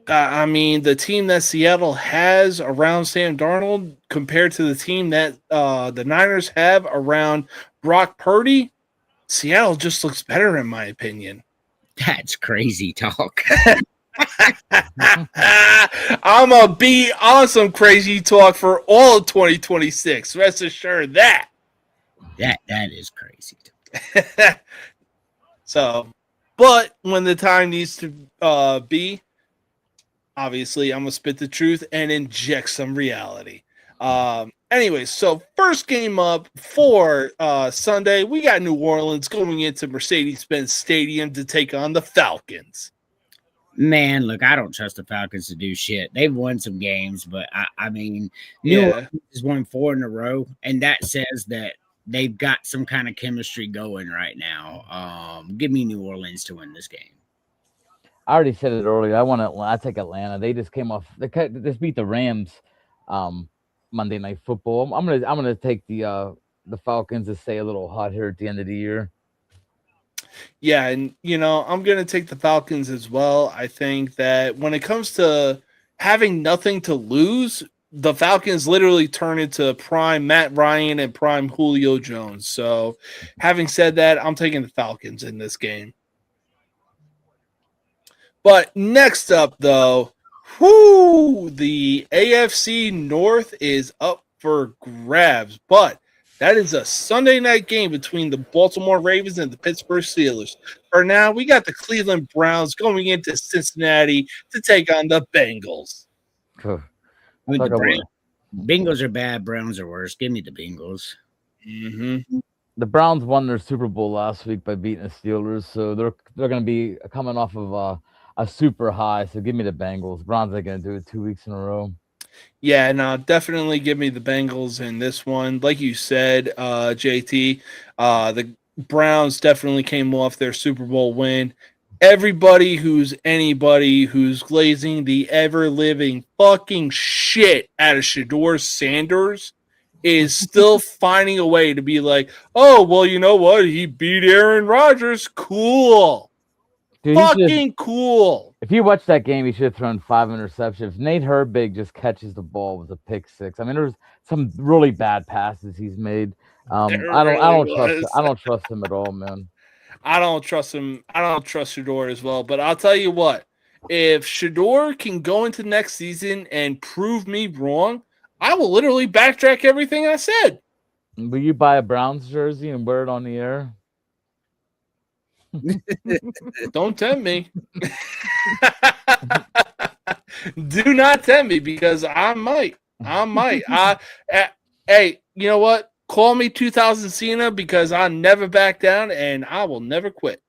I mean, the team that Seattle has around Sam Darnold compared to the team that the Niners have around Brock Purdy, Seattle just looks better, in my opinion. That's crazy talk. I'm going to be on some crazy talk for all of 2026. Rest assured that. That is crazy. So, but when the time needs to be, obviously, I'm going to spit the truth and inject some reality. Anyway, so first game up for Sunday, we got New Orleans going into Mercedes-Benz Stadium to take on the Falcons. Man, look, I don't trust the Falcons to do shit. They've won some games, but I mean, New Orleans has won 4 in a row, and that says that they've got some kind of chemistry going right now. Give me New Orleans to win this game. I already said it earlier. I take Atlanta. They just came off. They just beat the Rams Monday Night Football. I'm gonna take the Falcons to stay a little hot here at the end of the year. Yeah, and, I'm going to take the Falcons as well. I think that when it comes to having nothing to lose, the Falcons literally turn into prime Matt Ryan and prime Julio Jones. So, having said that, I'm taking the Falcons in this game. But next up, though, the AFC North is up for grabs. But that is a Sunday night game between the Baltimore Ravens and the Pittsburgh Steelers. For now, we got the Cleveland Browns going into Cincinnati to take on the Bengals. The Bengals are bad. Browns are worse. Give me the Bengals. Mm-hmm. The Browns won their Super Bowl last week by beating the Steelers, so they're going to be coming off of a super high. So give me the Bengals. Browns are going to do it 2 weeks in a row. Yeah, no, definitely give me the Bengals in this one. Like you said, JT, the Browns definitely came off their Super Bowl win. Anybody who's glazing the ever-living fucking shit out of Shedeur Sanders is still finding a way to be like, oh, well, you know what? He beat Aaron Rodgers. Cool. Dude, fucking cool. If you watch that game, he should have thrown 5 interceptions. Nate Herbig just catches the ball with a pick 6. I mean, there's some really bad passes he's made. I don't trust him at all, man. I don't trust him. I don't trust Shedeur as well. But I'll tell you what, if Shedeur can go into next season and prove me wrong, I will literally backtrack everything I said. Will you buy a Browns jersey and wear it on the air? Don't tempt me. Do not tempt me because I might. Hey, you know what? Call me 2000 Cena because I never back down and I will never quit.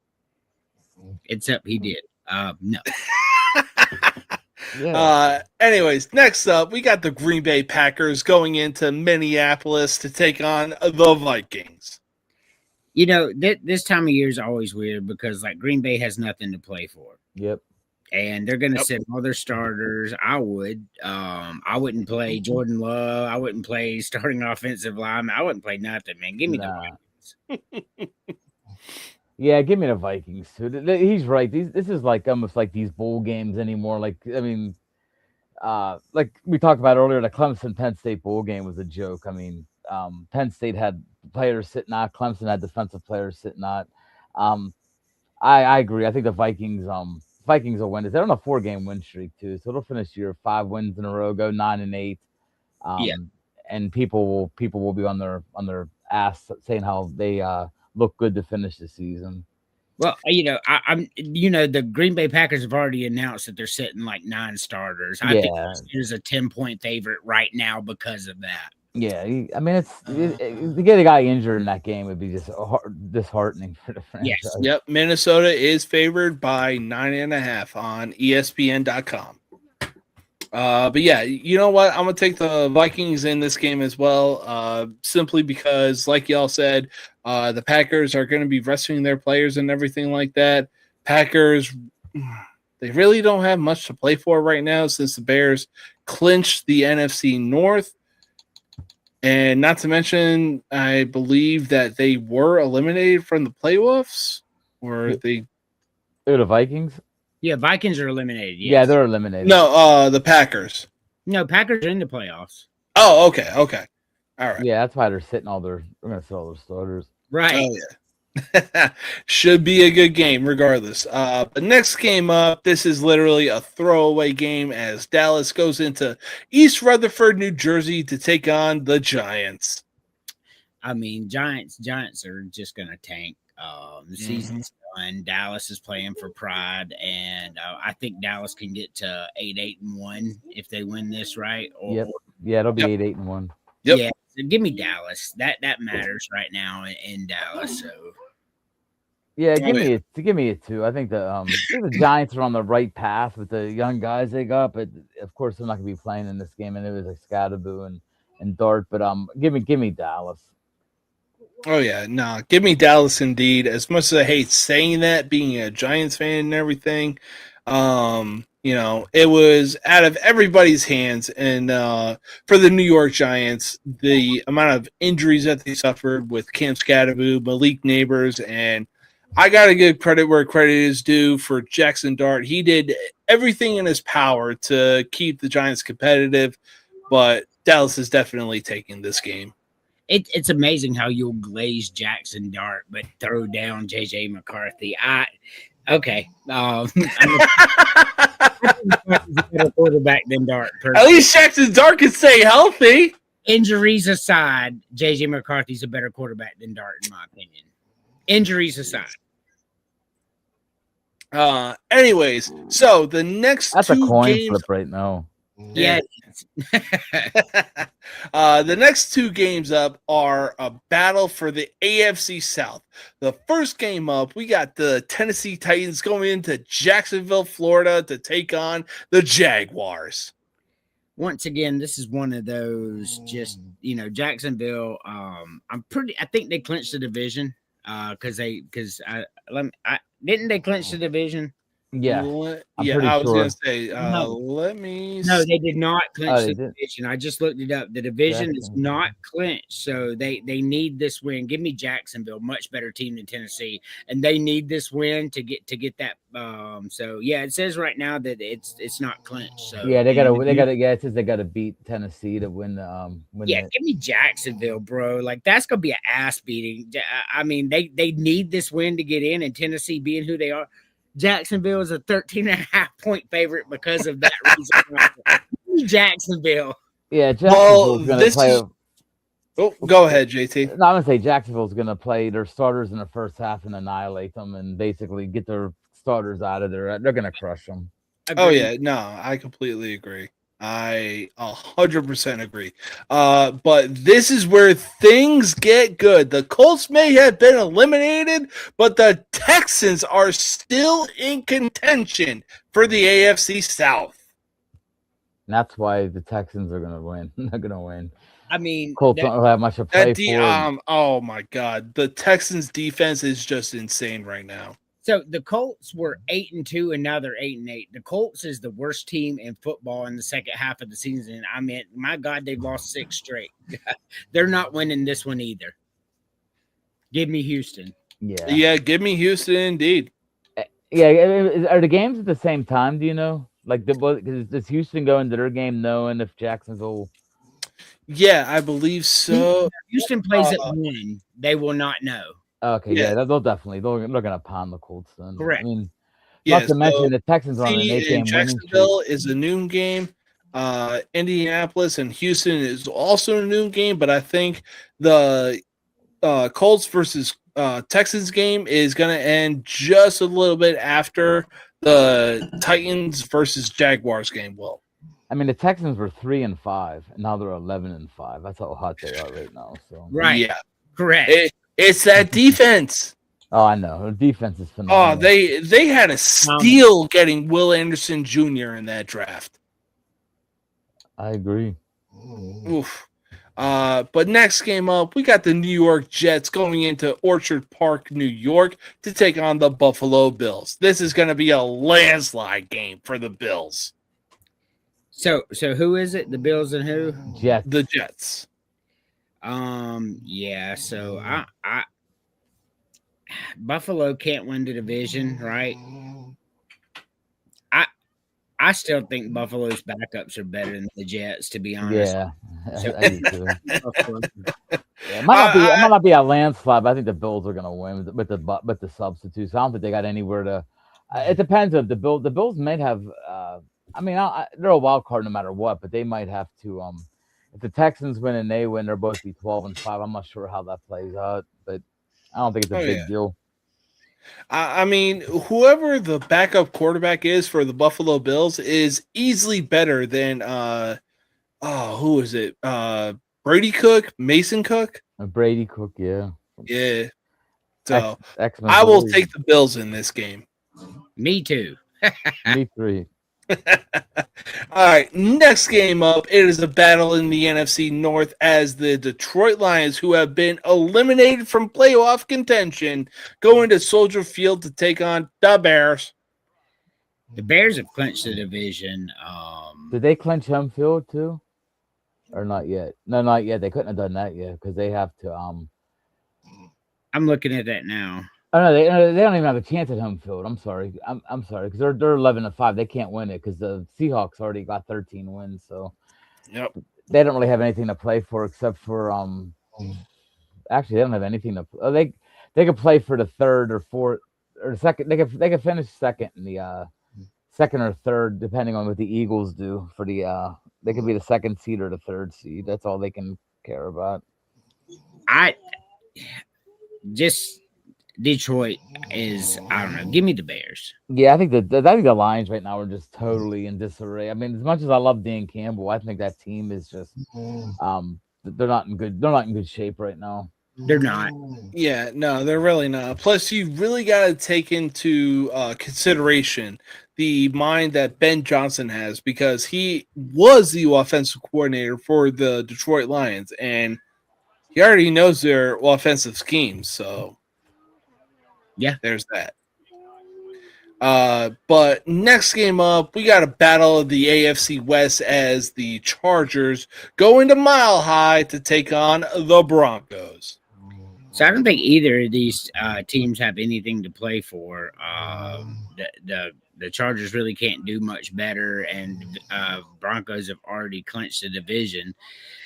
Except he did. No. Yeah. Anyways, next up, we got the Green Bay Packers going into Minneapolis to take on the Vikings. You know, this time of year is always weird because, like, Green Bay has nothing to play for. Yep. And they're going to sit all their starters. I wouldn't play Jordan Love. I wouldn't play starting offensive line. I wouldn't play nothing, man. Give me the Vikings. Yeah, give me the Vikings, too. He's right. This is like almost like these bowl games anymore. Like, I mean, like we talked about earlier, the Clemson Penn State bowl game was a joke. I mean, Penn State had players sitting out. Clemson had defensive players sitting out. I agree. I think the Vikings will win. They're on a 4-game win streak too, so they'll finish the year 5 wins in a row, go 9-8. And people will be on their ass saying how they look good to finish the season. Well, I'm the Green Bay Packers have already announced that they're sitting like 9 starters. I think there's a 10-point favorite right now because of that. Yeah, I mean, to get a guy injured in that game would be just disheartening for the franchise. Yes. Yep, Minnesota is favored by 9.5 on ESPN.com. But yeah, you know what? I'm gonna take the Vikings in this game as well. Simply because, like y'all said, the Packers are going to be resting their players and everything like that. Packers, they really don't have much to play for right now since the Bears clinched the NFC North. And not to mention, I believe that they were eliminated from the playoffs, or They're the Vikings. Yeah, Vikings are eliminated. Yes. Yeah, they're eliminated. No, the Packers. No, Packers are in the playoffs. Oh, okay. All right. Yeah, that's why they're sitting we're gonna sell all their starters. Right. Oh, yeah. Should be a good game regardless. The next game up, this is literally a throwaway game as Dallas goes into East Rutherford, New Jersey to take on the Giants. I mean, Giants are just going to tank. The season's done. Dallas is playing for pride, and I think Dallas can get to 8-1 if they win this, right? Yep. Yeah, it'll be 8-1. Yep. Yeah, so give me Dallas. That matters right now in Dallas. So yeah, give me it too. I think the Giants are on the right path with the young guys they got, but of course they're not gonna be playing in this game. And it was like Scadaboo and Dart, but give me Dallas. Oh yeah, no, give me Dallas indeed. As much as I hate saying that, being a Giants fan and everything, it was out of everybody's hands. And for the New York Giants, the amount of injuries that they suffered with Cam Scadaboo, Malik Neighbors, and I got to give credit where credit is due for Jackson Dart. He did everything in his power to keep the Giants competitive, but Dallas is definitely taking this game. It's amazing how you'll glaze Jackson Dart, but throw down JJ McCarthy. Okay. I'm a better quarterback than Dart. At least Jackson Dart can stay healthy. Injuries aside, JJ McCarthy's a better quarterback than Dart, in my opinion. Injuries aside. Anyways, so the next That's two a coin games, flip right now. Yeah. The next two games up are a battle for the AFC South. The first game up, we got the Tennessee Titans going into Jacksonville, Florida to take on the Jaguars. Once again, this is one of those Jacksonville. I think they clinched the division because didn't they clinch the division? Yeah, I was gonna say. Let me. No, they did not clinch the division. I just looked it up. The division is not clinched, so they need this win. Give me Jacksonville, much better team than Tennessee, and they need this win to get that. So yeah, it says right now that it's not clinched. So yeah, it says they gotta beat Tennessee to win. Give me Jacksonville, bro. Like that's gonna be an ass beating. I mean, they need this win to get in, and Tennessee being who they are. Jacksonville is a 13.5-point favorite because of that reason. Jacksonville. Yeah, Jacksonville's going to play. Go ahead, JT. No, I'm going to say Jacksonville's going to play their starters in the first half and annihilate them and basically get their starters out of there. They're going to crush them. Agreed. Oh, yeah. No, I completely agree. I 100% agree. But this is where things get good. The Colts may have been eliminated, but the Texans are still in contention for the AFC South. And that's why the Texans are going to win. They're going to win. I mean, Colts don't have much to play for. Oh, my God. The Texans' defense is just insane right now. So the Colts were 8-2, and now they're 8-8. The Colts is the worst team in football in the second half of the season. I mean, my God, they've lost 6 straight. They're not winning this one either. Give me Houston. Yeah, give me Houston indeed. Yeah, are the games at the same time? Do you know? Like, does Houston go into their game knowing if Jacksonville? Yeah, I believe so. Houston plays at 1. They will not know. Okay, yeah, they're going to pound the Colts then. Correct. I mean, not to mention the Texans are on an 8-game Jacksonville is a noon game. Indianapolis and Houston is also a noon game, but I think the Colts versus Texans game is going to end just a little bit after the Titans versus Jaguars game will. I mean, the Texans were 3-5, and now they're 11-5. That's how hot they are right now. So Right. Yeah. Correct. It's that defense. Oh, I know. The defense is Oh, phenomenal. they had a steal getting Will Anderson Jr. in that draft. I agree. Oof. But next game up, we got the New York Jets going into Orchard Park, New York, to take on the Buffalo Bills. This is going to be a landslide game for the Bills. So who is it? The Bills and who? Jets. The Jets. Yeah. So I Buffalo can't win the division, right? I still think Buffalo's backups are better than the Jets, to be honest. Yeah. So- I do too. Yeah, it might not be a landslide, but I think the Bills are going to win with the substitutes. I don't think they got anywhere to. It depends if the Bills might have. They're a wild card no matter what, but they might have to. If the Texans win and they win, they'll both be 12-5. I'm not sure how that plays out, but I don't think it's a big deal. I mean, whoever the backup quarterback is for the Buffalo Bills is easily better than who is it? Brady Cook, Mason Cook? Brady Cook, yeah. Yeah. So X-Men I will Bulls. take the Bills in this game. Me too. Me three. All right, next game up, it is a battle in the NFC North as the Detroit Lions, who have been eliminated from playoff contention, go into Soldier Field to take on the Bears. The Bears have clinched the division. Did they clinch home field too? Or not yet? No, not yet. They couldn't have done that yet because they have to. I'm looking at that now. Oh no, they don't even have a chance at home field. I'm sorry. I'm sorry because they're 11-5. They can't win it because the Seahawks already got 13 wins. So Yep. they don't really have anything to play for except for Actually, they don't have anything to. They could play for the third or fourth or second. They could finish second in the second or third depending on what the Eagles do for the. They could be the second seed or the third seed. That's all they can care about. Detroit is, I don't know. Give me the Bears. Yeah, I think the Lions right now are just totally in disarray. I mean, as much as I love Dan Campbell, I think that team is just they're not in good shape right now. They're not. Yeah, no, they're really not. Plus, you really got to take into consideration the mind that Ben Johnson has because he was the offensive coordinator for the Detroit Lions, and he already knows their offensive schemes. So, yeah, there's that. But next game up, we got a battle of the AFC West as the Chargers go into Mile High to take on the Broncos. So I don't think either of these teams have anything to play for. The Chargers really can't do much better, and Broncos have already clinched the division,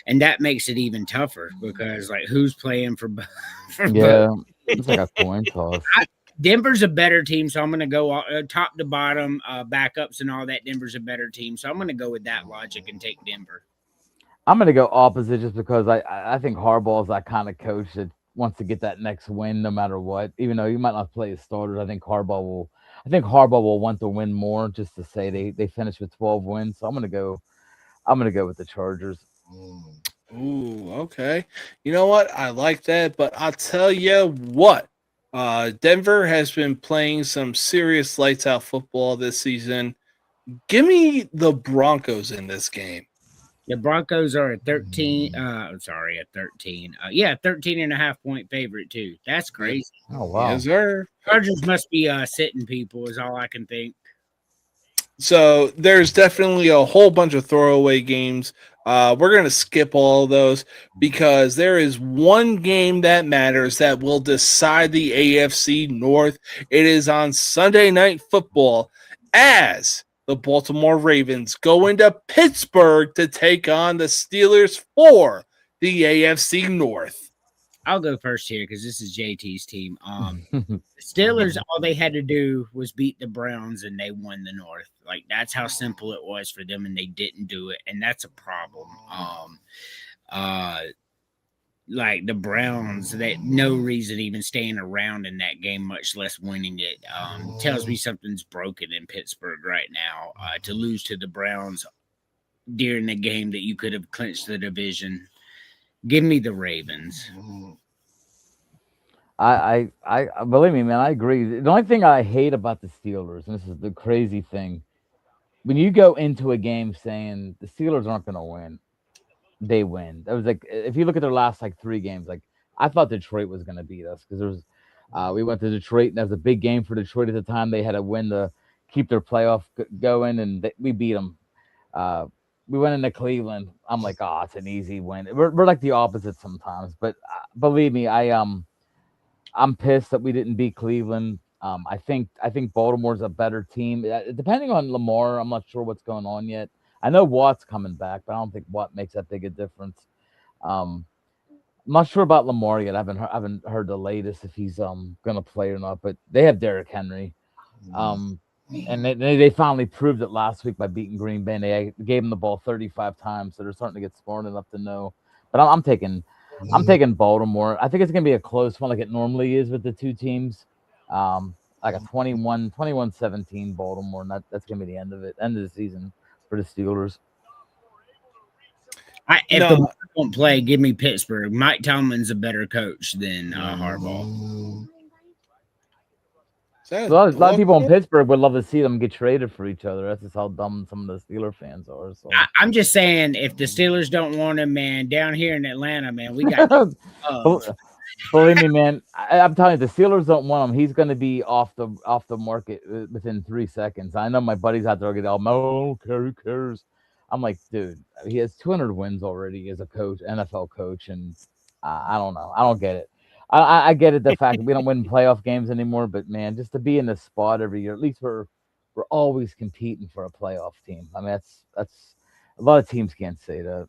and that makes it even tougher because who's playing for yeah, it's like a coin toss. Denver's a better team, so I'm going to go top to bottom, backups and all that. Denver's a better team, so I'm going to go with that logic and take Denver. I'm going to go opposite just because I think Harbaugh's that kind of coach that wants to get that next win no matter what. Even though he might not play his starters, I think Harbaugh will want to win more just to say they finished with 12 wins. So I'm going to go with the Chargers. Ooh, okay. You know what? I like that, but I'll tell you what. Denver has been playing some serious lights out football this season. Give me the Broncos in this game. The Broncos are a 13. 13. 13.5 point favorite too. That's crazy. Oh wow. Yes, sir. Chargers must be sitting people is all I can think. So there's definitely a whole bunch of throwaway games. We're going to skip all of those because there is one game that matters that will decide the AFC North. It is on Sunday Night Football as the Baltimore Ravens go into Pittsburgh to take on the Steelers for the AFC North. I'll go first here because this is JT's team. Steelers, all they had to do was beat the Browns and they won the North. That's how simple it was for them, and they didn't do it, and that's a problem. like the Browns, that no reason even staying around in that game, much less winning it. Tells me something's broken in Pittsburgh right now. To lose to the Browns during the game that you could have clinched the division. Give me the Ravens. I believe me, man. I agree. The only thing I hate about the Steelers, and this is the crazy thing, when you go into a game saying the Steelers aren't going to win, they win. That was like, if you look at their last like 3 games, like I thought Detroit was going to beat us because there was, we went to Detroit and that was a big game for Detroit at the time. They had to win to keep their playoff going, and we beat them. We went into Cleveland. I'm like, oh, it's an easy win. We're like the opposite sometimes, but believe me, I'm pissed that we didn't beat Cleveland. I think Baltimore's a better team. Depending on Lamar, I'm not sure what's going on yet. I know Watt's coming back, but I don't think Watt makes that big a difference. I'm not sure about Lamar yet. I haven't heard the latest if he's gonna play or not. But they have Derrick Henry, and they finally proved it last week by beating Green Bay. They gave him the ball 35 times, so they're starting to get smart enough to know. But I'm taking Baltimore. I think it's going to be a close one like it normally is with the two teams. Like a 21-17 Baltimore, and that's going to be the end of the season for the Steelers. If the Bucs won't play, give me Pittsburgh. Mike Tomlin's a better coach than Harbaugh. A lot of people in Pittsburgh would love to see them get traded for each other. That's just how dumb some of the Steeler fans are. So I'm just saying, if the Steelers don't want him, man, down here in Atlanta, man, we got. Believe me, man, I'm telling you, the Steelers don't want him. He's going to be off the market within 3 seconds. I know my buddies out there get all, "Oh, who cares?" I'm like, dude, he has 200 wins already as a coach, NFL coach, and I don't know. I don't get it. I get it, the fact that we don't win playoff games anymore, but man, just to be in this spot every year, at least we're always competing for a playoff team. I mean, that's a lot of teams can't say that.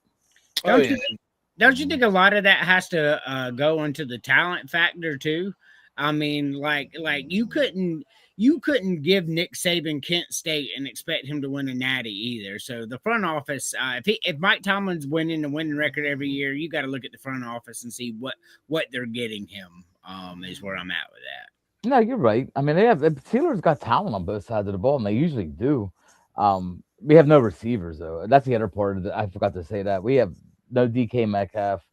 Don't you think a lot of that has to go into the talent factor too? I mean, like you couldn't give Nick Saban Kent State and expect him to win a natty either. So the front office, if Mike Tomlin's winning the winning record every year, you got to look at the front office and see what they're getting him. Is where I'm at with that. No, you're right. I mean, the Steelers got talent on both sides of the ball, and they usually do. We have no receivers though. That's the other part of it. I forgot to say that we have no DK Metcalf.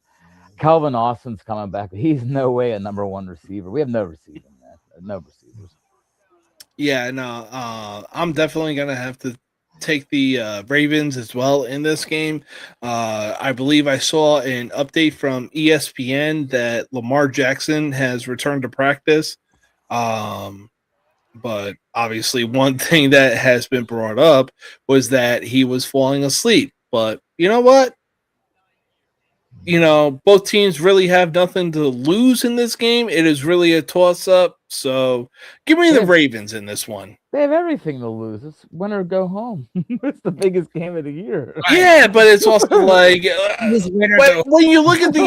Calvin Austin's coming back. He's no way a number 1 receiver. We have no receiving, man. No receivers. Yeah, no, I'm definitely going to have to take the Ravens as well in this game. I believe I saw an update from ESPN that Lamar Jackson has returned to practice. But obviously one thing that has been brought up was that he was falling asleep. But you know what? Both teams really have nothing to lose in this game. It is really a toss-up. So give me the Ravens in this one. They have everything to lose. It's win or go home. It's the biggest game of the year. Yeah, but it's also like when you look at the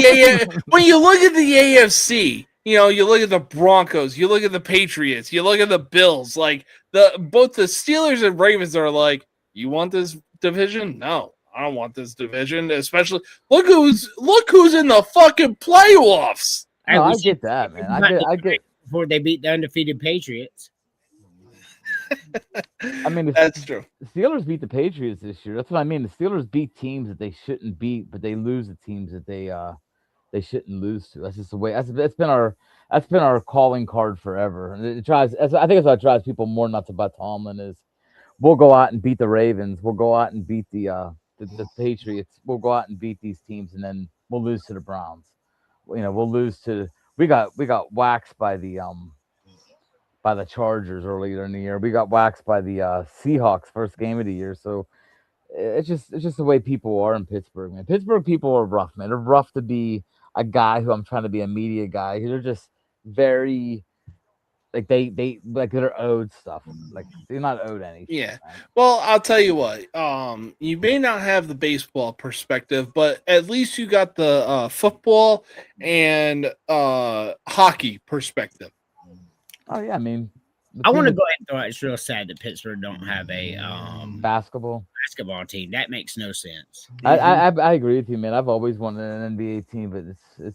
AFC, you look at the Broncos, you look at the Patriots, you look at the Bills. Like both the Steelers and Ravens are like, you want this division? No. I don't want this division, especially look who's in the fucking playoffs. No, I get that, man. I get before they beat the undefeated Patriots. I mean, that's true. The Steelers beat the Patriots this year. That's what I mean. The Steelers beat teams that they shouldn't beat, but they lose the teams that they shouldn't lose to. That's just the way. That's been our calling card forever. And I think it's what drives people more nuts about Tomlin is we'll go out and beat the Ravens. We'll go out and beat the Patriots. We'll go out and beat these teams, and then we'll lose to the Browns. We'll lose to we got waxed by the Chargers earlier in the year. We got waxed by the Seahawks first game of the year. So it's just the way people are in Pittsburgh, man. Pittsburgh people are rough, man. They're rough to be a guy who I'm trying to be a media guy. They're just very like they're owed stuff. Like they're not owed anything. Yeah. Man. Well, I'll tell you what. You may not have the baseball perspective, but at least you got the football and hockey perspective. Oh yeah, I mean, I want to go ahead and throw out. It's real sad that Pittsburgh don't have a basketball team. That makes no sense. I agree with you, man. I've always wanted an NBA team, but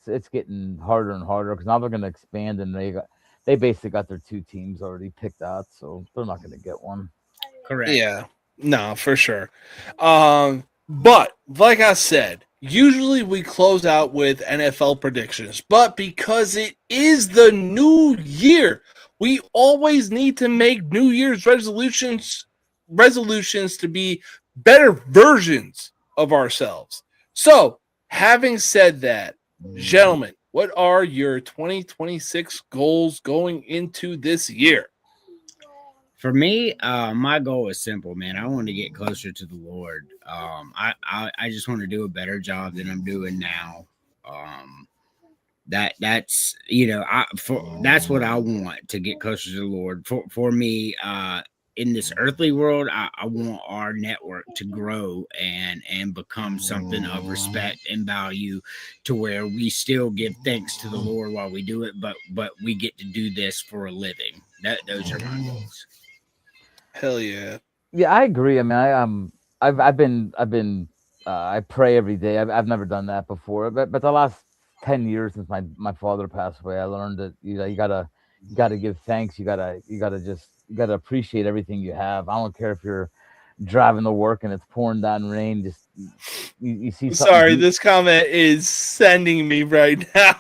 it's getting harder and harder because now they're going to expand, and they basically got their 2 teams already picked out, so they're not going to get one. Correct. Yeah, no, for sure. But like I said, usually we close out with NFL predictions, but because it is the new year, we always need to make New Year's resolutions to be better versions of ourselves. So, having said that, gentlemen, what are your 2026 goals going into this year? For me, my goal is simple, man. I want to get closer to the Lord. I just want to do a better job than I'm doing now. That's that's what I want, to get closer to the Lord. For me, in this earthly world, I want our network to grow and become something of respect and value, to where we still give thanks to the Lord while we do it, but we get to do this for a living. Those are my goals. Hell yeah. Yeah, I agree. I mean, I've been I pray every day. I've never done that before, but the last 10 years since my father passed away, I learned that you gotta give thanks. You gotta appreciate everything you have. I don't care if you're driving to work and it's pouring down rain. Just you see. Sorry, this comment is sending me right now.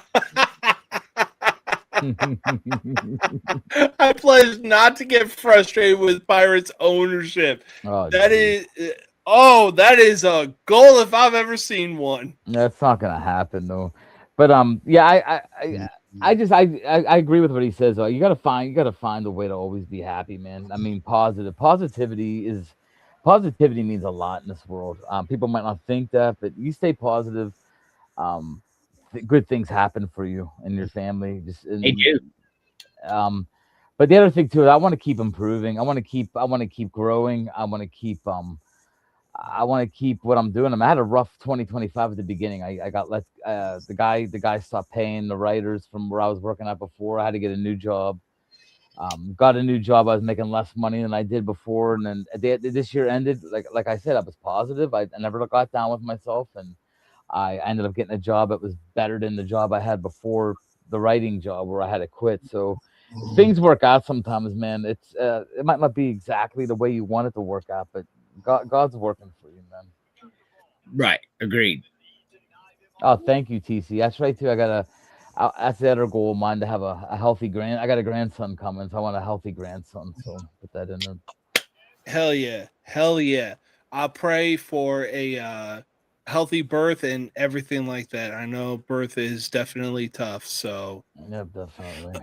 I pledge not to get frustrated with Pirates ownership. That is a goal if I've ever seen one. That's not gonna happen though. But yeah, I agree with what he says. You gotta find a way to always be happy, man. I mean, positivity means a lot in this world. People might not think that, but you stay positive. Good things happen for you and your family. They do. But the other thing too, I want to keep improving. I want to keep growing. I want to keep what I'm doing. I had a rough 2025 at the beginning. I got the guy stopped paying the writers from where I was working at before. I had to get a new job. Got a new job. I was making less money than I did before, and then this year ended. Like I said, I was positive. I never got down with myself, and I ended up getting a job that was better than the job I had before, the writing job where I had to quit. So things work out sometimes, man. It might not be exactly the way you want it to work out, but God's working for you, man. Right. Agreed. Oh, thank you, TC. That's right too. That's the other goal of mine, to have a healthy I got a grandson coming, so I want a healthy grandson. So put that in there. Hell yeah. I pray for a healthy birth and everything like that. I know birth is definitely tough, so yeah, definitely.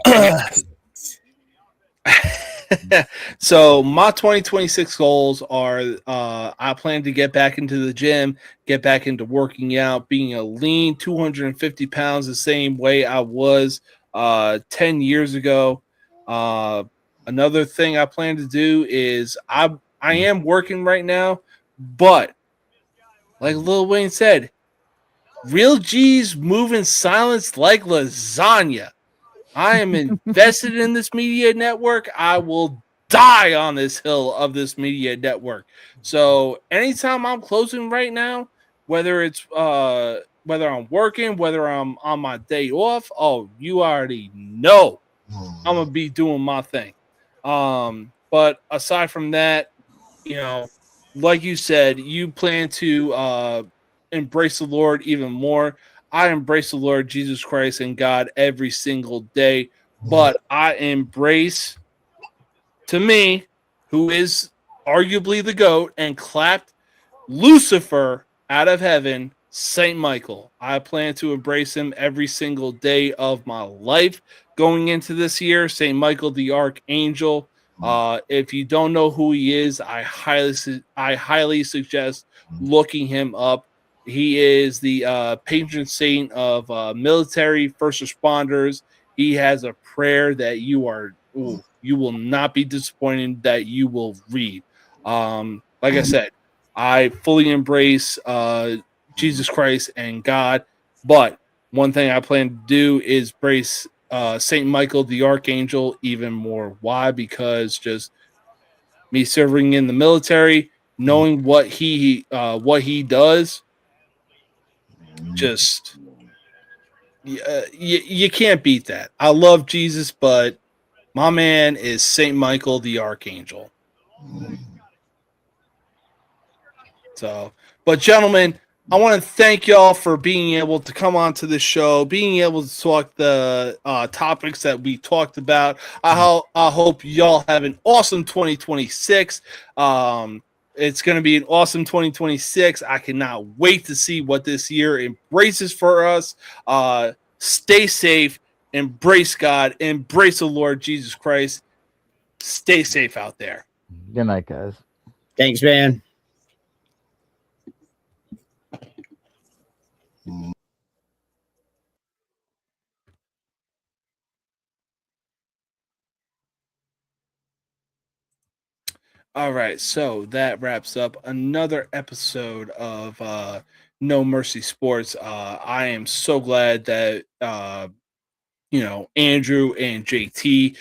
So my 2026 goals are I plan to get back into the gym, get back into working out, being a lean 250 pounds the same way I was 10 years ago. Another thing I plan to do is I am working right now, but like Lil Wayne said, real G's move in silence like lasagna. I am invested in this media network. I will die on this hill of this media network. So anytime I'm closing right now, whether I'm working, whether I'm on my day off, oh, you already know I'm gonna be doing my thing. But aside from that, like you said, you plan to embrace the Lord even more. I embrace the Lord Jesus Christ and God every single day, but I embrace, to me, who is arguably the GOAT and clapped Lucifer out of heaven, Saint Michael. I plan to embrace him every single day of my life going into this year. Saint Michael the Archangel. If you don't know who he is, I highly suggest looking him up. He is the patron saint of military first responders. He has a prayer that you will not be disappointed that you will read. Like I said, I fully embrace Jesus Christ and God, but one thing I plan to do is Saint Michael the Archangel even more. Why? Because just me serving in the military, knowing what he does, just you can't beat that. I love Jesus, but my man is Saint Michael the Archangel. So, but gentlemen, I want to thank y'all for being able to come on to the show, being able to talk the topics that we talked about. I hope y'all have an awesome 2026. It's going to be an awesome 2026. I cannot wait to see what this year embraces for us. Stay safe, embrace God, embrace the Lord Jesus Christ. Stay safe out there. Good night, guys. Thanks, man. All right, so that wraps up another episode of No Mercy Sports. I am so glad that Andrew and JT,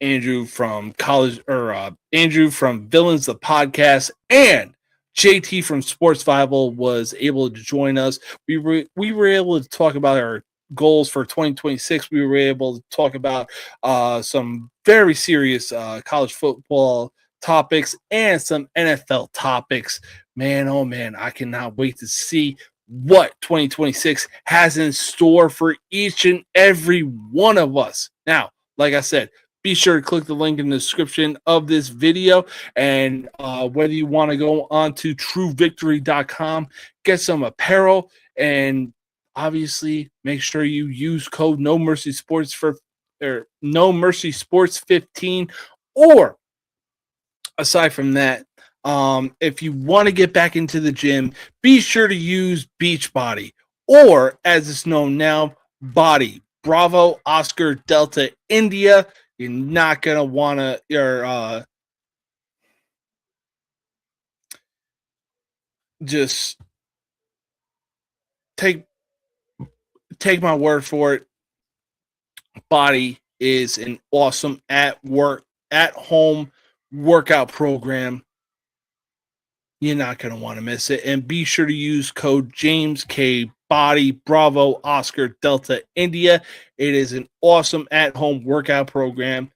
Andrew from college, or Andrew from Villains the podcast, and JT from Sports Bible was able to join us. We were able to talk about our goals for 2026. We were able to talk about some very serious college football topics and some NFL topics. Man, oh man, I cannot wait to see what 2026 has in store for each and every one of us. Now, like I said, be sure to click the link in the description of this video, and whether you want to go on to truevictory.com, get some apparel, and obviously make sure you use code No Mercy Sports No Mercy Sports 15. Or aside from that, if you want to get back into the gym, be sure to use Beachbody, or as it's known now, Body. Bravo, Oscar, Delta, India. You're not going to want to, just take my word for it. Body is an awesome at home workout program. You're not going to want to miss it. And be sure to use code James K Body, Bravo, Oscar, Delta, India. It is an awesome at-home workout program.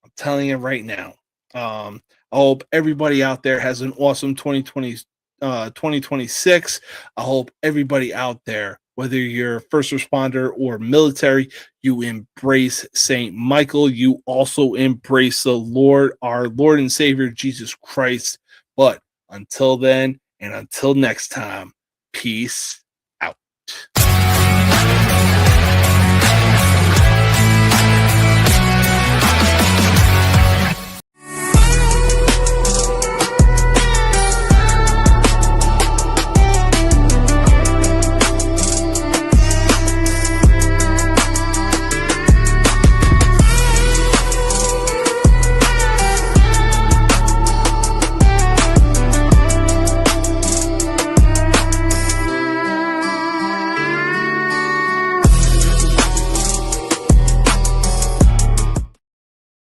I'm telling you right now. I hope everybody out there has an awesome 2026. I hope everybody out there, whether you're a first responder or military, you embrace St. Michael. You also embrace the Lord, our Lord and Savior, Jesus Christ. But until then, and until next time, peace